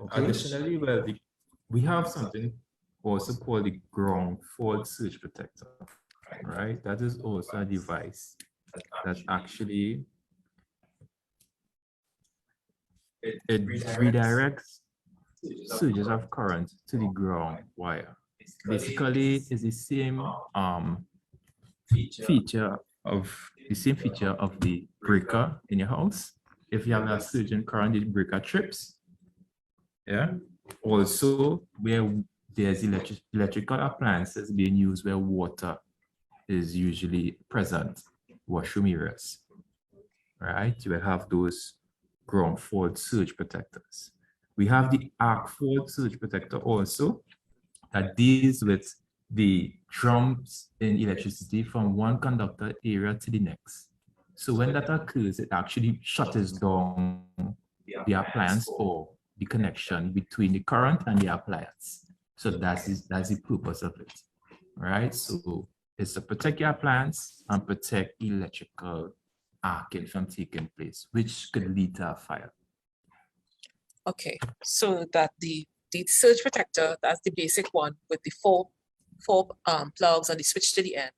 Okay. Additionally, we have something also called the ground fault surge protector, right? That is also a device that actually it redirects surges of current to the ground wire. Basically, it's the same feature of the breaker in your house. If you have a surge in current, the breaker trips. Yeah. Also, where there's electrical appliances being used where water is usually present, washroom areas, right? You will have those ground fault surge protectors. We have the arc fault surge protector also that deals with the jumps in electricity from one conductor area to the next. So when that occurs, it actually shuts down the appliance or the connection between the current and the appliance. So that's the purpose of it, right? So it's to protect your appliance and protect electrical arcing from taking place, which could lead to a fire. Okay, so that the surge protector, that's the basic one with the four plugs and the switch to the end.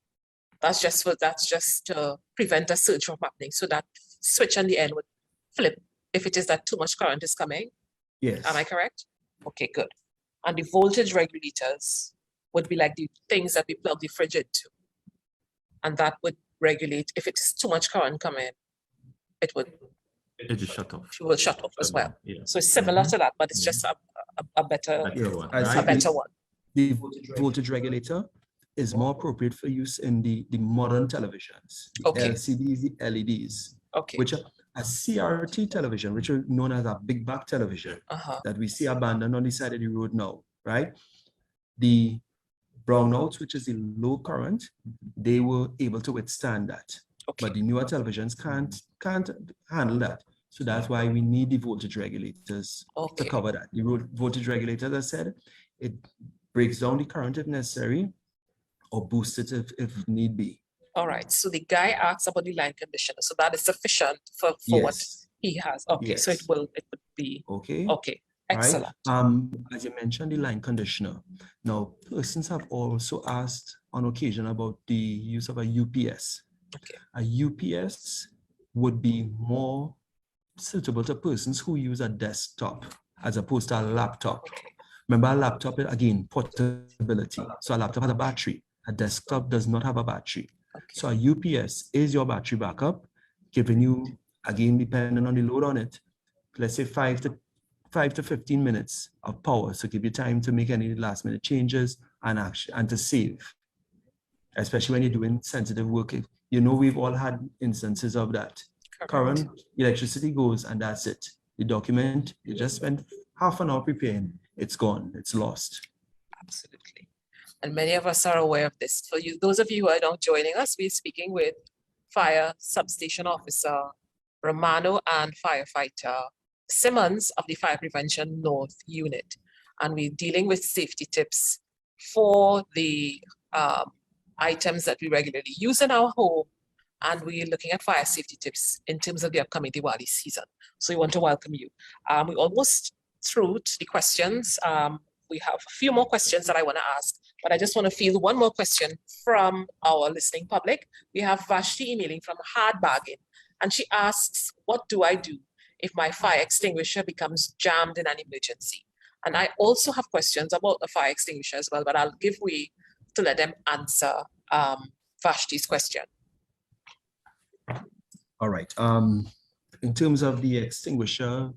That's just to prevent a surge from happening. So that switch on the end would flip if it is that too much current is coming. Yes. Am I correct? Okay, good. And the voltage regulators would be like the things that we plug the fridge into. And that would regulate if it's too much current coming, it just shut off. It will shut off as well. Yeah. So it's similar to that, but it's just a better one. a better one. The voltage regulator is more appropriate for use in the modern televisions, the Okay. LCDs, the LEDs, Okay. which are a CRT television, which are known as a big back television that we see abandoned on the side of the road now, right? The brownouts, which is the low current, they were able to withstand that. Okay. But the newer televisions can't handle that. So that's why we need the voltage regulators to cover that. The voltage regulator, as I said, it breaks down the current if necessary or boosts it if need be. All right. So the guy asks about the line conditioner. So that is sufficient for what he has. Okay. Yes. So it would be okay. Okay. Excellent. Right. As you mentioned, the line conditioner. Now, persons have also asked on occasion about the use of a UPS. Okay. A UPS would be more suitable to persons who use a desktop as opposed to a laptop. Okay. Remember, a laptop, again, portability. So a laptop has a battery. A desktop does not have a battery. Okay. So a UPS is your battery backup, giving you, again, depending on the load on it, let's say 5 to 15 minutes of power. So give you time to make any last minute changes and to save, especially when you're doing sensitive work. You know, we've all had instances of that. Correct. Current, electricity goes, and that's it. The document, you just spent half an hour preparing, it's gone, it's lost. Absolutely. And many of us are aware of this. For you, those of you who are now joining us, we're speaking with Fire Substation Officer Romano and Firefighter Simmons of the Fire Prevention North Unit. And we're dealing with safety tips for the items that we regularly use in our home. And we're looking at fire safety tips in terms of the upcoming Diwali season. So we want to welcome you. We're almost through to the questions. We have a few more questions that I want to ask, but I just want to field one more question from our listening public. We have Vashti emailing from Hard Bargain. And she asks, what do I do if my fire extinguisher becomes jammed in an emergency? And I also have questions about the fire extinguisher as well, but I'll give way to let them answer Vashti's question. All right. In terms of the extinguisher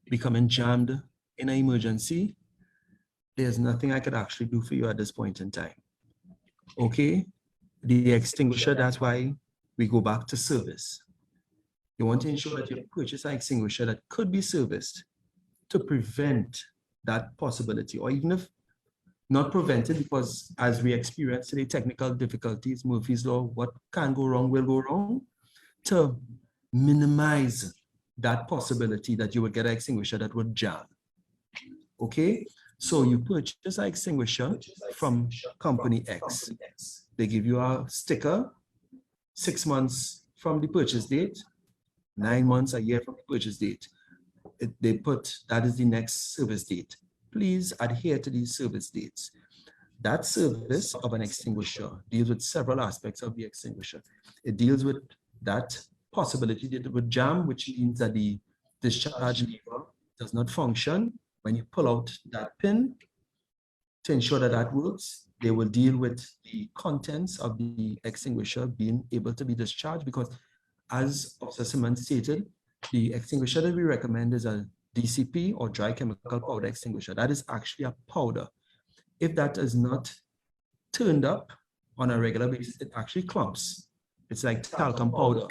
becoming jammed in an emergency, there's nothing I could actually do for you at this point in time. Okay? The extinguisher, that's why we go back to service. You want to ensure that you purchase an extinguisher that could be serviced to prevent that possibility, or even if not prevent it, because as we experience today, technical difficulties, Murphy's Law, what can go wrong will go wrong, to minimize that possibility that you would get an extinguisher that would jam. Okay? So you purchase an extinguisher from company X. They give you a sticker 6 months from the purchase date, 9 months, a year from the purchase date. They put that is the next service date. Please adhere to these service dates. That service of an extinguisher deals with several aspects of the extinguisher. It deals with that possibility that it would jam, which means that the discharge lever does not function. When you pull out that pin to ensure that that works, they will deal with the contents of the extinguisher being able to be discharged, because as Officer Simmons stated, the extinguisher that we recommend is a DCP, or dry chemical powder extinguisher. That is actually a powder. If that is not turned up on a regular basis, it actually clumps. It's like talcum powder.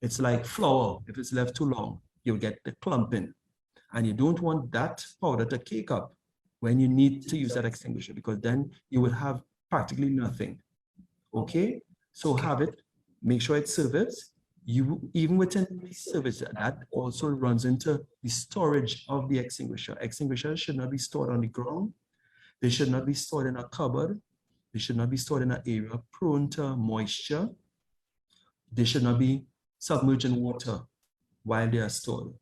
It's like flour. If it's left too long, you'll get the clumping. And you don't want that powder to cake up when you need to use that extinguisher, because then you will have practically nothing. Okay? So have it, make sure it's serviced. You, even within the service, that also runs into the storage of the extinguisher. Extinguishers should not be stored on the ground. They should not be stored in a cupboard. They should not be stored in an area prone to moisture. They should not be submerged in water while they are stored.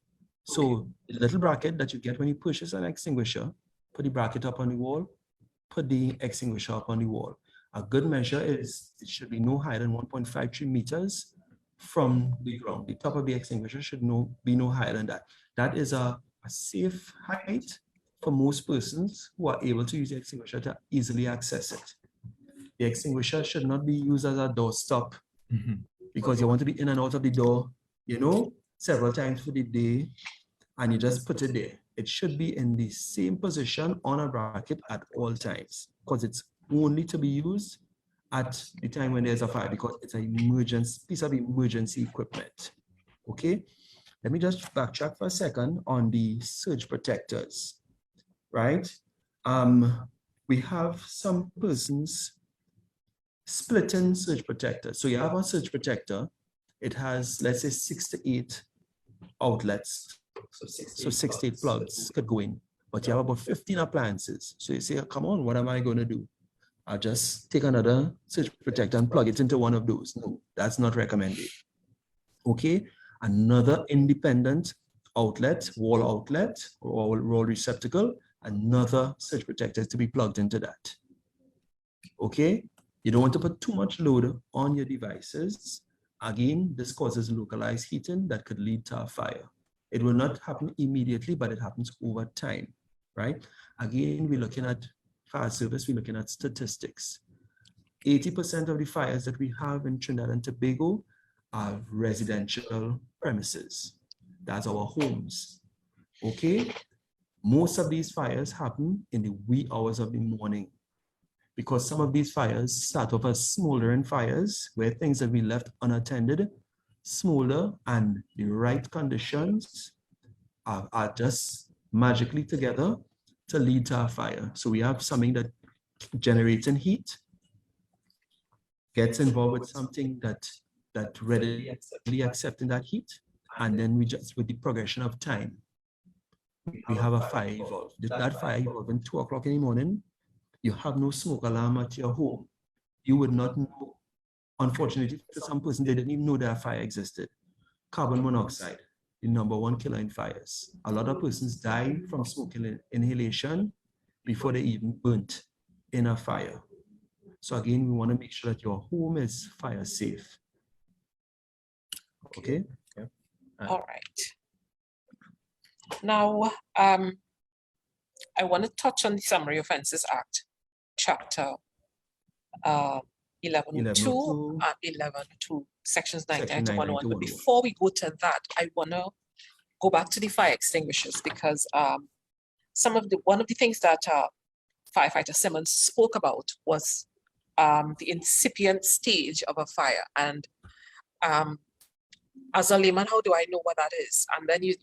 So the little bracket that you get when you purchase an extinguisher, put the bracket up on the wall, put the extinguisher up on the wall. A good measure is it should be no higher than 1.53 meters from the ground. The top of the extinguisher should be no higher than that. That is a safe height for most persons who are able to use the extinguisher to easily access it. The extinguisher should not be used as a doorstop, because you want to be in and out of the door, you know, several times for the day, and you just put it there. It should be in the same position on a bracket at all times, because it's only to be used at the time when there's a fire, because it's an emergency piece of emergency equipment. Okay, let me just backtrack for a second on the surge protectors, right? We have some persons splitting surge protectors. So you have a surge protector, it has, let's say, 6 to 8 outlets. So 6 to 8 plugs could go in, but you have about 15 appliances. So you say, come on, what am I going to do? I'll just take another surge protector and plug it into one of those. No, that's not recommended. Okay, another independent outlet, wall receptacle, another surge protector to be plugged into that. Okay, you don't want to put too much load on your devices. Again, this causes localized heating that could lead to a fire. It will not happen immediately, but it happens over time, right? Again, we're looking at fire service, we're looking at statistics. 80% of the fires that we have in Trinidad and Tobago are residential premises. That's our homes, okay? Most of these fires happen in the wee hours of the morning, because some of these fires start off as smoldering fires where things that we left unattended smolder, and the right conditions are just magically together to lead to a fire. So we have something that generating heat, gets involved with something that readily accepting that heat, and then we just, with the progression of time, we have a fire evolve. That fire evolve in 2 o'clock in the morning. You have no smoke alarm at your home. You would not know. Unfortunately, for some person, they didn't even know that fire existed. Carbon monoxide, the #1 killer in fires. A lot of persons die from smoke inhalation before they even burnt in a fire. So again, we want to make sure that your home is fire safe. Okay. Okay. All right. Now, I want to touch on the Summary Offences Act, Chapter 11.2 and 11.2, Sections 90 Section to 101. 90 But before we go to that, I want to go back to the fire extinguishers because one of the things that firefighter Simmons spoke about was the incipient stage of a fire. And as a layman, how do I know what that is? And then you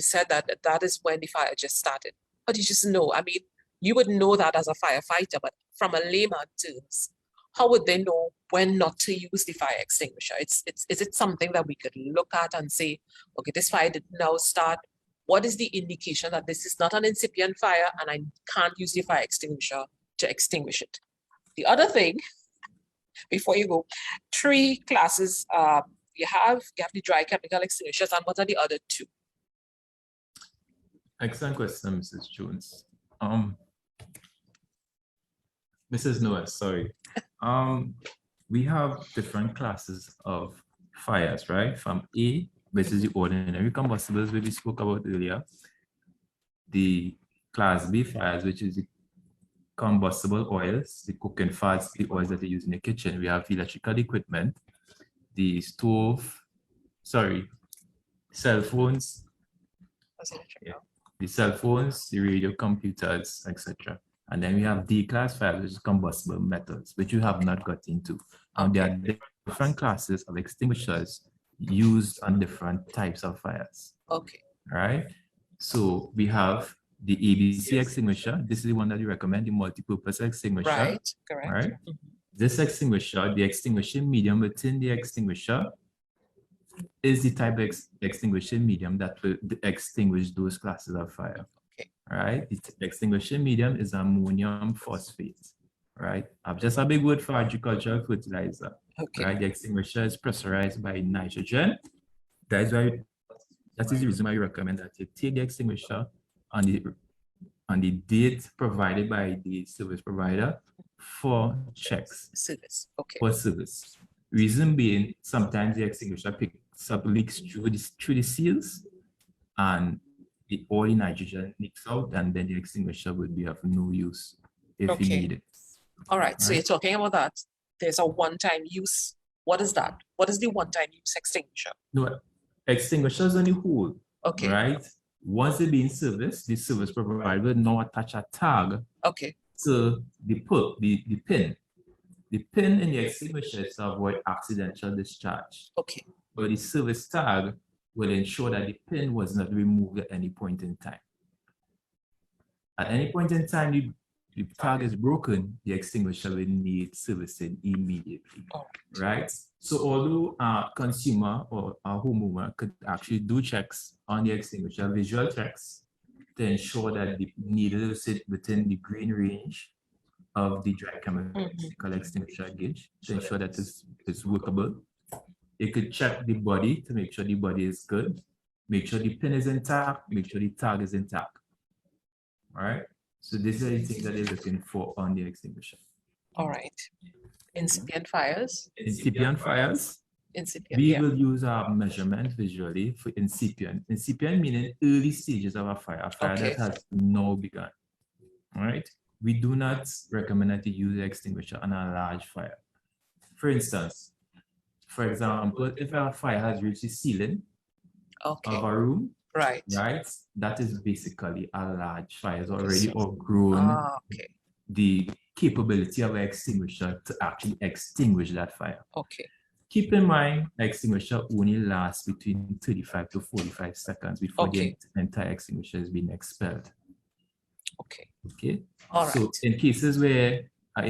said that that is when the fire just started. How do you just know? I mean, you would know that as a firefighter, but from a layman terms, how would they know when not to use the fire extinguisher? Is it something that we could look at and say, okay, this fire did now start? What is the indication that this is not an incipient fire and I can't use the fire extinguisher to extinguish it? The other thing, before you go, 3 classes you have the dry chemical extinguishers, and what are the other 2? Excellent question, Mrs. Jones. Mrs. Noah, sorry. We have different classes of fires, right? From A, which is the ordinary combustibles we spoke about earlier. The class B fires, which is the combustible oils, the cooking fats, the oils that they use in the kitchen. We have electrical equipment, the stove, cell phones, the cell phones, the radio computers, etc. And then we have D class fires, which is combustible metals, which you have not got into. And there are different classes of extinguishers used on different types of fires. Okay. Right? So we have the ABC extinguisher. This is the one that you recommend, the multi-purpose extinguisher. Right, correct. Right? This extinguisher, the extinguishing medium within the extinguisher is the type of extinguishing medium that will extinguish those classes of fire. Okay. Right? The extinguishing medium is ammonium phosphate. Right? I've just a big word for agricultural fertilizer. Okay. Right? The extinguisher is pressurized by nitrogen. That is the reason why we recommend that you take the extinguisher on the date provided by the service provider for checks. Service. Okay. For service. Reason being, sometimes the extinguisher picks up leaks through the seals, and all the nitrogen leaks out, and then the extinguisher would be of no use if you need it. All right. So you're talking about that. There's a one-time use. What is that? What is the one-time use extinguisher? No, extinguishers on the whole. Okay. Right? Once they're being serviced, the service provider will now attach a tag to the pin. The pin in the extinguisher is to avoid accidental discharge. Okay. But the service tag will ensure that the pin was not removed at any point in time. At any point in time, the tag is broken, the extinguisher will need servicing immediately. Right? So although a consumer or a homeowner could actually do checks on the extinguisher, visual checks, to ensure that the needle sit within the green range of the dry chemical extinguisher gauge, to ensure that it's workable. You could check the body to make sure the body is good, make sure the pin is intact, make sure the tag is intact. All right? So these are the things that they're looking for on the extinguisher. All right. Incipient fires? Incipient fires. We will use our measurement visually for incipient. Incipient meaning early stages of a fire that has now begun. All right? We do not recommend that you use the extinguisher on a large fire. For instance, for example, if a fire has reached the ceiling of a room, right, that is basically a large fire. It's already outgrown the capability of an extinguisher to actually extinguish that fire. Okay. Keep in mind, extinguisher only lasts between 35 to 45 seconds before the entire extinguisher is being expelled. Okay. Okay. All right. So in cases where an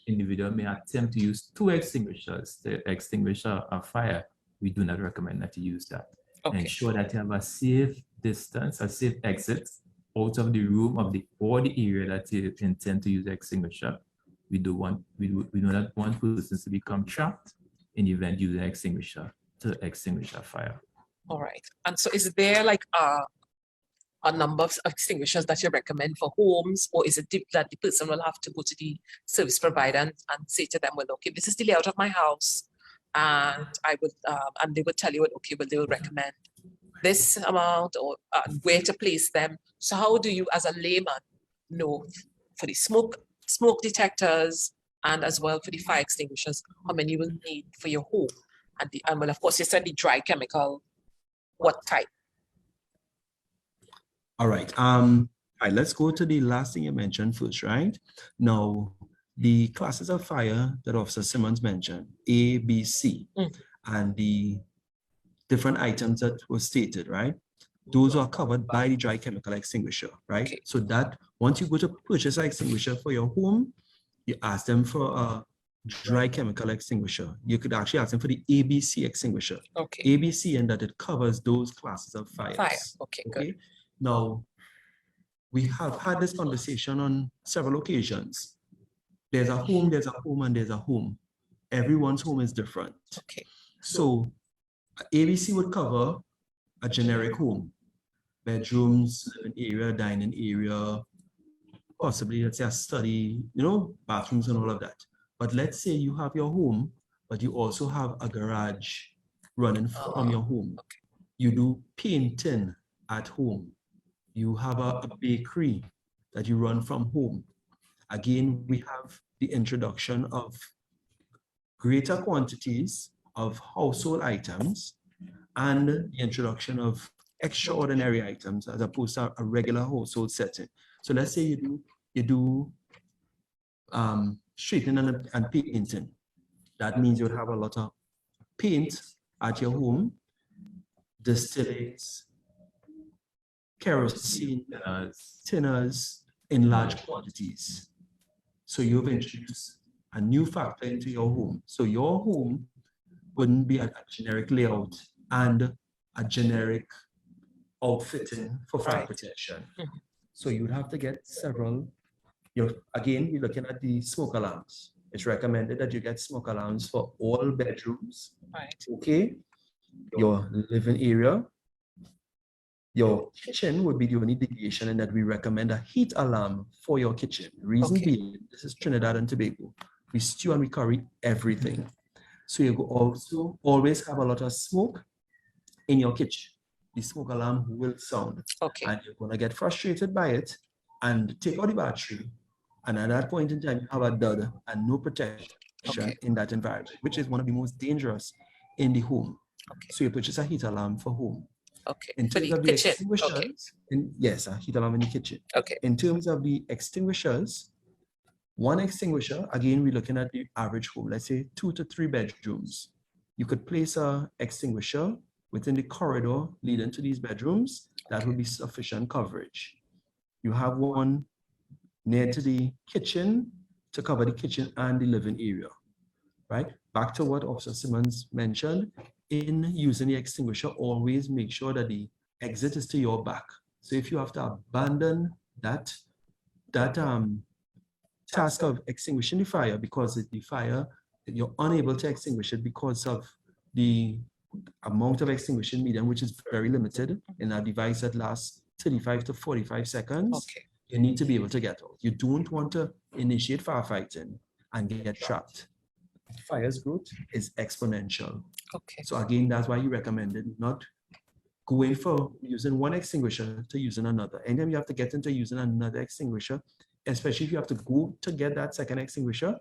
individual may attempt to use 2 extinguishers to extinguish a fire, we do not recommend that you use that. Ensure that you have a safe distance, a safe exit out of the room or the area that you intend to use the extinguisher. We do not want persons to become trapped in the event using an extinguisher to extinguish a fire. All right. And so is there like a number of extinguishers that you recommend for homes, or is it that the person will have to go to the service provider and say to them, well, okay, this is the layout of my house. and I would, and they would tell you, okay, but they will recommend this amount or where to place them. So how do you, as a layman, know for the smoke detectors and as well for the fire extinguishers, how many you will need for your home? And well, of course, you said the dry chemical, what type? All right. Let's go to the last thing you mentioned first, right? Now, the classes of fire that Officer Simmons mentioned, A, B, C, and the different items that were stated, right? Those are covered by the dry chemical extinguisher, right? Okay. So that once you go to purchase an extinguisher for your home, you ask them for a dry chemical extinguisher. You could actually ask them for the ABC extinguisher. Okay. ABC, and that it covers those classes of fires. Fire. Okay, good. Now, we have had this conversation on several occasions. There's a home, and there's a home. Everyone's home is different. Okay. So ABC would cover a generic home, bedrooms, living area, dining area, possibly let's say a study, bathrooms and all of that. But let's say you have your home, but you also have a garage running from your home. Okay. You do painting at home. You have a bakery that you run from home. Again, we have the introduction of greater quantities of household items and the introduction of extraordinary items as opposed to a regular household setting. So let's say you do straightening and painting. That means you would have a lot of paint at your home, distillates, kerosene, tinners in large quantities. So you've introduced a new factor into your home. So your home wouldn't be a generic layout and a generic outfitting for fire protection. So you'd have to get several. Again, you're looking at the smoke alarms. It's recommended that you get smoke alarms for all bedrooms. Right. Okay. Your living area. Your kitchen would be the only deviation in that we recommend a heat alarm for your kitchen. Reason being, this is Trinidad and Tobago. We stew and we curry everything. So you also always have a lot of smoke in your kitchen. The smoke alarm will sound. Okay. And you're gonna get frustrated by it and take out the battery. And at that point in time, you have a dud and no protection in that environment, which is one of the most dangerous in the home. Okay. So you purchase a heat alarm for home. Okay. In For terms the of the kitchen. extinguishers, yes, a heat alarm in the kitchen. Okay. In terms of the extinguishers, one extinguisher, again, we're looking at the average home, let's say 2 to 3 bedrooms. You could place a extinguisher within the corridor leading to these bedrooms. That would be sufficient coverage. You have one near to the kitchen to cover the kitchen and the living area, right? Back to what Officer Simmons mentioned, in using the extinguisher, always make sure that the exit is to your back. So if you have to abandon that task of extinguishing the fire because the fire, you're unable to extinguish it because of the amount of extinguishing medium, which is very limited in a device that lasts 35 to 45 seconds, you need to be able to get out. You don't want to initiate firefighting and get trapped. Fire's growth is exponential. Okay. So again, that's why you recommended not going for using one extinguisher to using another. Anytime you have to get into using another extinguisher, especially if you have to go to get that second extinguisher,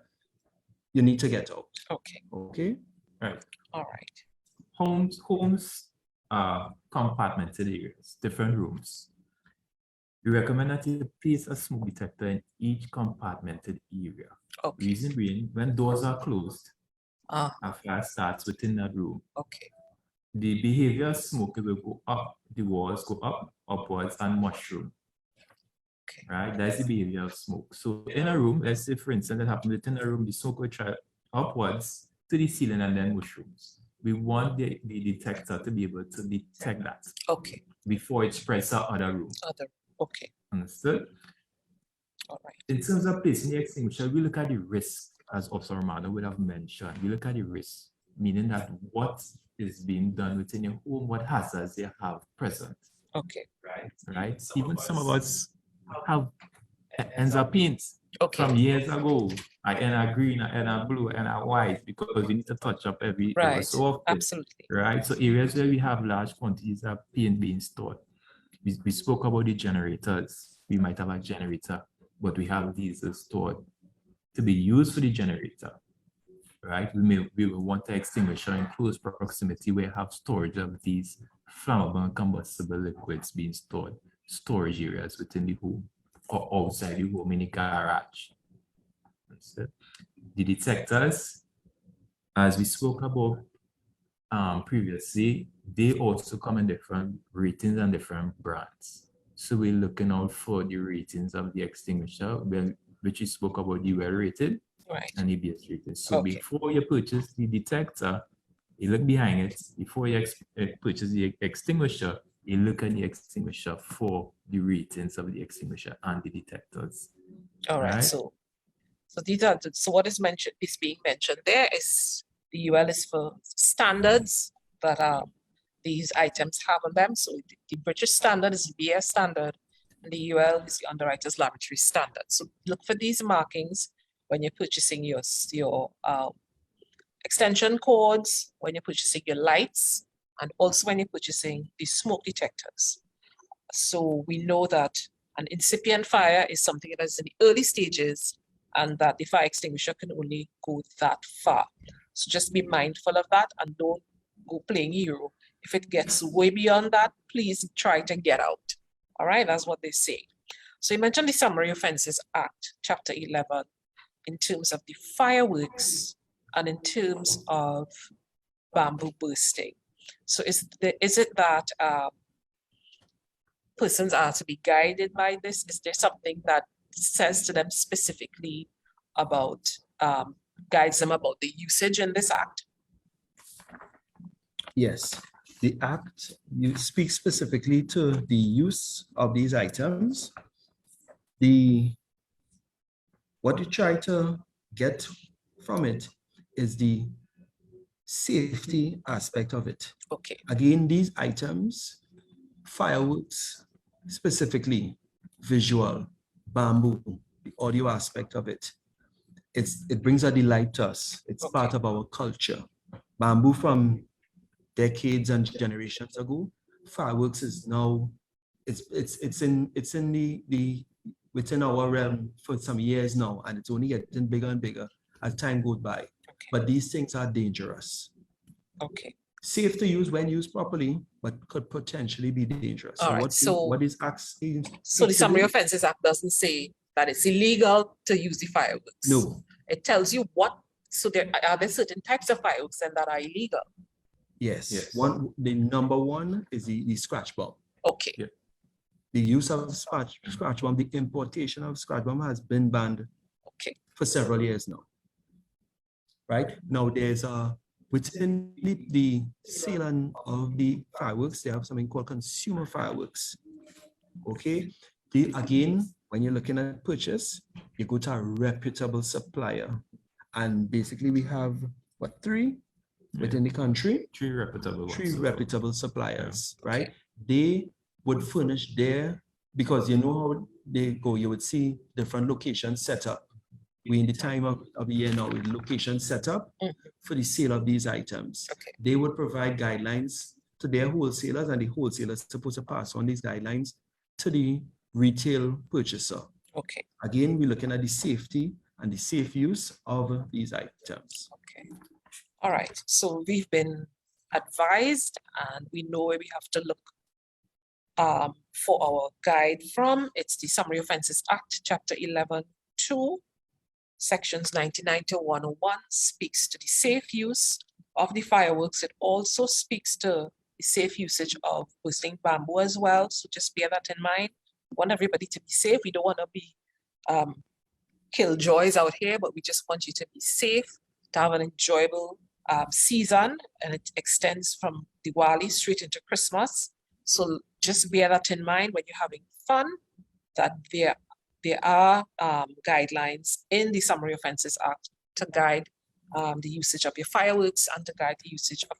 you need to get out. Okay. Okay? Right. All right. Homes are compartmented areas, different rooms. We recommend that you place a smoke detector in each compartmented area. Okay. Reason being, when doors are closed, a fire starts within that room. Okay. The behavior of smoke will go up, the walls go up, upwards, and mushroom. Okay. Right? That's the behavior of smoke. So in a room, let's say for instance, that happened within a room, the smoke will try upwards to the ceiling and then mushrooms. We want the detector to be able to detect that. Okay. Before it spreads to other rooms. Okay. Understood? All right. In terms of placing the extinguisher, we look at the risk, as Officer Romano would have mentioned. We look at the risk, meaning that what is being done within your home, what hazards they have present. Okay. Right? Even some of us have ends up paints Okay. from years ago. I end up green, I end up blue, and I white because we need to touch up every Right. so often. Absolutely. Right. So areas where we have large quantities of paint being stored. We spoke about the generators. We might have a generator, but we have diesel stored to be used for the generator. Right? We will want to extinguisher in close proximity where you have storage of these flammable and combustible liquids being stored, storage areas within the home or outside the home in the garage. That's it. The detectors, as we spoke about previously, they also come in different ratings and different brands. So we're looking out for the ratings of the extinguisher, which we spoke about the well rated. Right. And EBS rated. So Okay. before you purchase the detector, you look behind it. Before you purchase the extinguisher, you look at the extinguisher for the ratings of the extinguisher and the detectors. All right. So these are so what is being mentioned there is the UL is for standards that these items have on them. So the British standard is the BS standard, and the UL is the Underwriters Laboratory standard. So look for these markings when you're purchasing your extension cords, when you're purchasing your lights, and also when you're purchasing the smoke detectors. So we know that an incipient fire is something that is in the early stages and that the fire extinguisher can only go that far. So just be mindful of that and don't go playing hero. If it gets way beyond that, please try to get out. All right, that's what they say. So you mentioned the Summary Offences Act, Chapter 11, in terms of the fireworks and in terms of bamboo bursting. So is it that persons are to be guided by this? Is there something that says to them specifically about, guides them about the usage in this act? Yes, the act, you speak specifically to the use of these items. What you try to get from it is the safety aspect of it. Okay. Again, these items, fireworks, specifically visual, bamboo, the audio aspect of it, it brings a delight to us. It's Okay. part of our culture. Bamboo from decades and generations ago, fireworks is now, it's in the within our realm for some years now, and it's only getting bigger and bigger as time goes by. Okay. But these things are dangerous. Okay. Safe to use when used properly, but could potentially be dangerous. All right. What is acts? So the Summary Offences Act doesn't say that it's illegal to use the fireworks. No. It tells you what. So are there certain types of fireworks then that are illegal? Yes. Yes. The number one is the scratch bomb. Okay. Yeah. The use of scratch bomb, the importation of scratch bomb has been banned for several years now. Right? Now there's within the sale of the fireworks, they have something called consumer fireworks. Okay. Again, when you're looking at purchase, you go to a reputable supplier. And basically we have what, three within the country? Three reputable ones. Three reputable suppliers, Yeah. right? They would furnish their, because you know how they go, you would see different locations set up. We in the time of the year now with location set up for the sale of these items. Okay. They would provide guidelines to their wholesalers, and the wholesalers supposed to pass on these guidelines to the retail purchaser. Okay. Again, we're looking at the safety and the safe use of these items. Okay. All right. So we've been advised and we know where we have to look for our guide from. It's the Summary Offences Act, Chapter 11(2). Sections 99 to 101 speaks to the safe use of the fireworks. It also speaks to the safe usage of bursting bamboo as well. So just bear that in mind. We want everybody to be safe. We don't want to be killjoys out here, but we just want you to be safe, to have an enjoyable season, and it extends from Diwali straight into Christmas. So just bear that in mind when you're having fun, that there are guidelines in the Summary Offences Act to guide the usage of your fireworks and to guide the usage of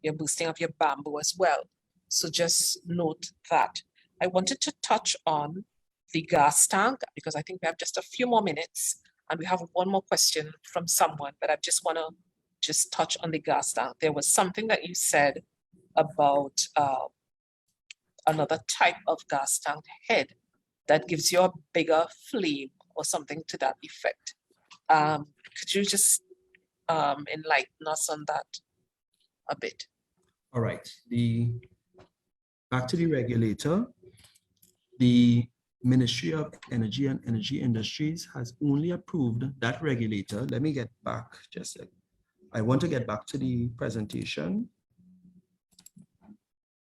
your boosting of your bamboo as well. So just note that. I wanted to touch on the gas tank, because I think we have just a few more minutes, and we have one more question from someone, but I just want to just touch on the gas tank. There was something that you said about another type of gas tank head that gives you a bigger flame or something to that effect. Could you just enlighten us on that a bit? All right. Back to the regulator. The Ministry of Energy and Energy Industries has only approved that regulator. Let me get back just a, I want to get back to the presentation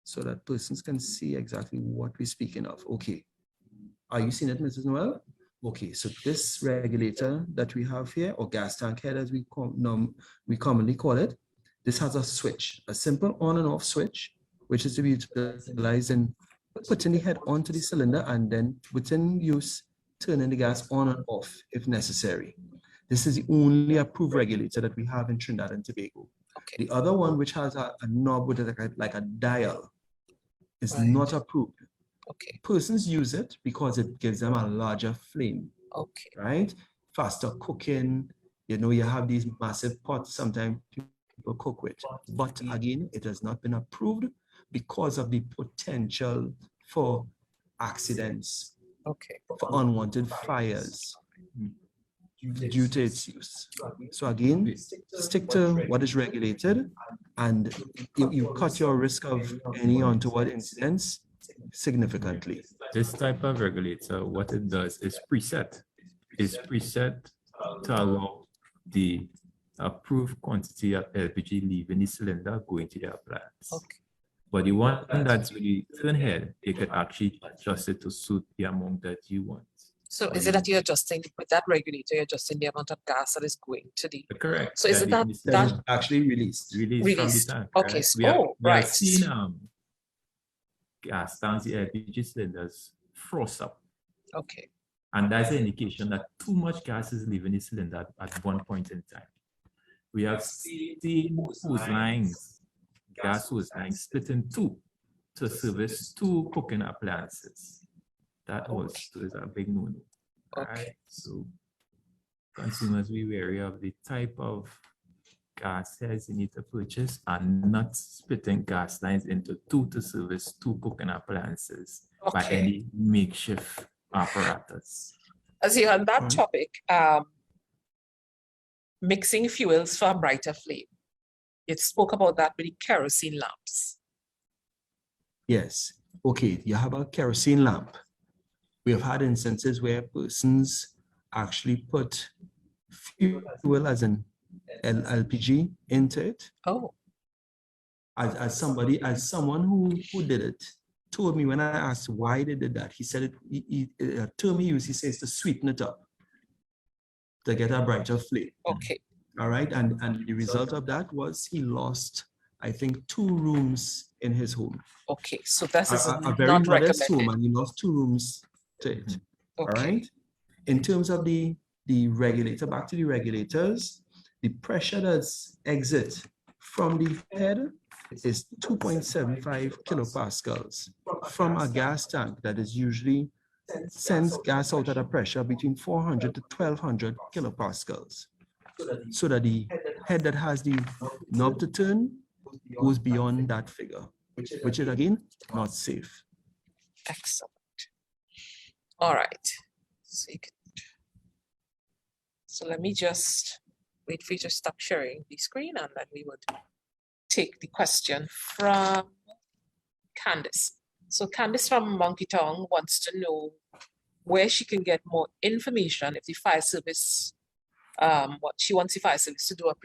so that persons can see exactly what we're speaking of. Okay. Are you seeing it, Mrs. Noel? Okay, so this regulator that we have here, or gas tank head as we commonly call it, this has a switch, a simple on and off switch, which is to be utilized in putting the head onto the cylinder and then within use, turning the gas on and off if necessary. This is the only approved regulator that we have in Trinidad and Tobago. Okay. The other one, which has a knob with like a dial, is Right. not approved. Okay. Persons use it because it gives them a larger flame, Okay. right? Faster cooking, you know, you have these massive pots sometimes people cook with. But again, it has not been approved because of the potential for accidents, Okay. for unwanted fires due to its use. So again, stick to what is regulated, and you cut your risk of any untoward incidents significantly. This type of regulator, what it does is preset. It's preset to allow the approved quantity of LPG leaving the cylinder going to the appliance. Okay. But the one that's really thin head, you could actually adjust it to suit the amount that you want. So is it that you're adjusting with that regulator, you're adjusting the amount of gas that is going to the? Correct. So is it that That is actually released. released from the tank? Okay. Right? So, We have right. seen gas tanks, the LPG cylinders frost up. Okay. And that's an indication that too much gas is leaving the cylinder at one point in time. We have seen hose lines, gas hose lines split in two to service two cooking appliances. That also is a big no-no. Okay. Right? So consumers be wary of the type of gas heads you need to purchase and not splitting gas lines into two to service two cooking appliances by Okay. any makeshift apparatus. As you on that Right. topic, mixing fuels for a brighter flame. You spoke about that with the kerosene lamps. Yes. Okay, you have a kerosene lamp. We have had instances where persons actually put fuel as an LPG into it. Oh, As someone who did it told me when I asked why they did that, he said a term he used, he says to sweeten it up to get a brighter flame. okay. All right, and the result of that was he lost, I think, 2 rooms in his home. Okay. So this is A very not modest home, recommended. and he lost 2 rooms to it. All Okay. right. In terms of the regulator, back to the regulators, the pressure that's exit from the head is 2.75 kilopascals from a gas tank that is usually sends gas out at a pressure between 400 to 1200 kilopascals. So that the head that has the knob to turn goes beyond that figure, which is again not safe. Excellent. All right. So let me just wait for you to stop sharing the screen, and then we would take the question from Candice. So Candice from Monkey Tongue wants to know where she can get more information if the fire service, what she wants the fire service to do a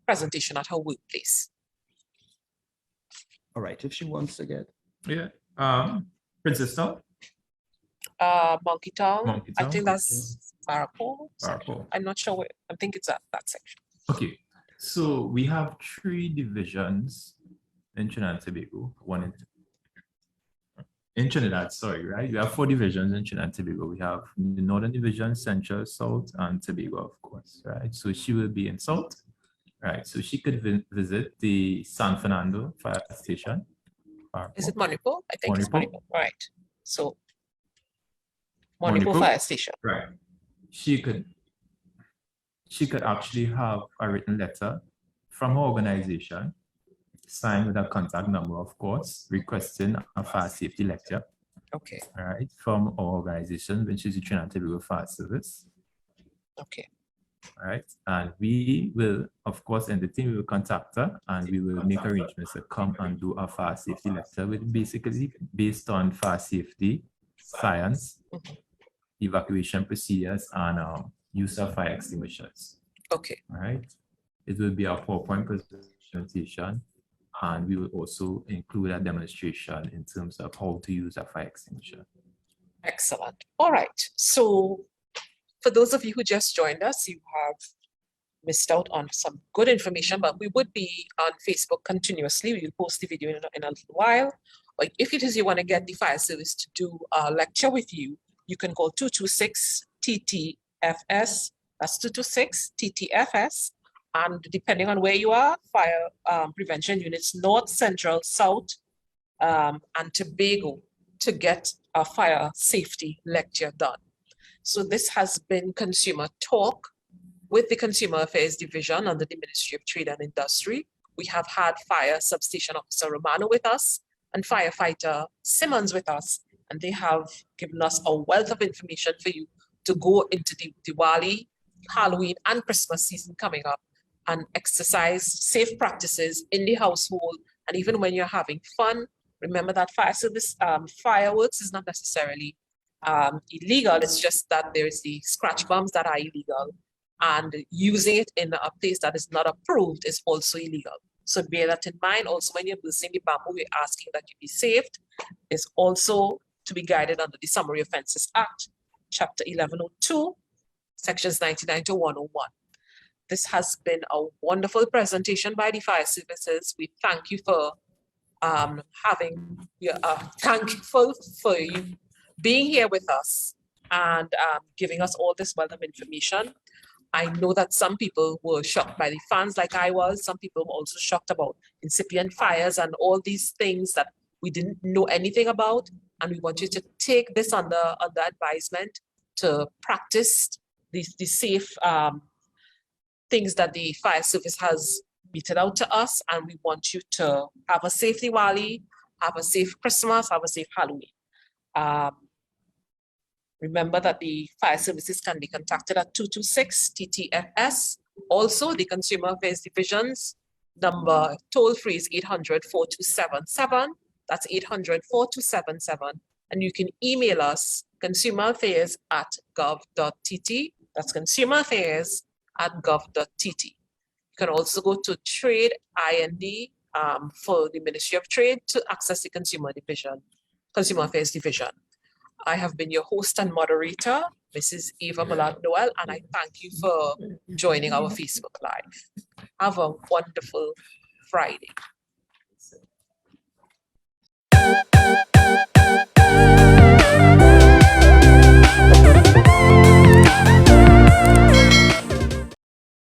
presentation at her workplace. All right, if she wants to get. Yeah. Princess Town? Monkey Tongue. Monkey I Tongue, think that's Barapole. Barapole. I'm not sure where. I think it's that section. Okay, so we have 3 divisions in Trinidad and Tobago. One in Trinidad, sorry, right? We have 4 divisions in Trinidad and Tobago. We have the Northern Division, Central, South, and Tobago, of course, right? So she will be in South, right? So she could visit the San Fernando Fire Station. Is it Manipur? I think it's Manipur. Manipur. Right. So Monipo Fire Station. Right. She could actually have a written letter from her organization, signed with a contact number, of course, requesting a fire safety lecture. Okay. All right, from our organization, which is the Trinidad and Tobago Fire Service. Okay. All right, and we will, of course, and the team will contact her, and we will make arrangements to come and do a fire safety lecture, with basically based on fire safety, science, evacuation procedures, and use of fire extinguishers. Okay. All right, it will be a PowerPoint presentation, and we will also include a demonstration in terms of how to use a fire extinguisher. Excellent. All right. So for those of you who just joined us, you have missed out on some good information, but we would be on Facebook continuously. We will post the video in a little while. But if it is you want to get the fire service to do a lecture with you, you can call 226-TTFS. That's 226-TTFS. And depending on where you are, fire prevention units, North, Central, South, and Tobago, to get a fire safety lecture done. So this has been Consumer Talk with the Consumer Affairs Division under the Ministry of Trade and Industry. We have had Fire Substation Officer Romano with us and Firefighter Simmons with us, and they have given us a wealth of information for you to go into the Diwali, Halloween, and Christmas season coming up and exercise safe practices in the household. And even when you're having fun, remember that fire service, fireworks is not necessarily illegal. It's just that there's the scratch bombs that are illegal, and using it in a place that is not approved is also illegal. So bear that in mind. Also, when you're bursting the bamboo, we're asking that you be saved. Is also to be guided under the Summary Offences Act, Chapter 1102, Sections 99 to 101. This has been a wonderful presentation by the fire services. We thank you for thankful for you being here with us and giving us all this wealth of information. I know that some people were shocked by the fans like I was. Some people were also shocked about incipient fires and all these things that we didn't know anything about. And we want you to take this under advisement to practice the safe things that the fire service has meted out to us. And we want you to have a safe Diwali, have a safe Christmas, have a safe Halloween. Remember that the fire services can be contacted at 226-TTFS. Also, the Consumer Affairs Division's number toll-free is 800-4277. That's 800-4277. And you can email us consumeraffairs@gov.tt. That's consumeraffairs@gov.tt. You can also go to Trade IND for the Ministry of Trade to access the Consumer Affairs Division. I have been your host and moderator, Mrs. Eva Ballard Noel, and I thank you for joining our Facebook Live. Have a wonderful Friday.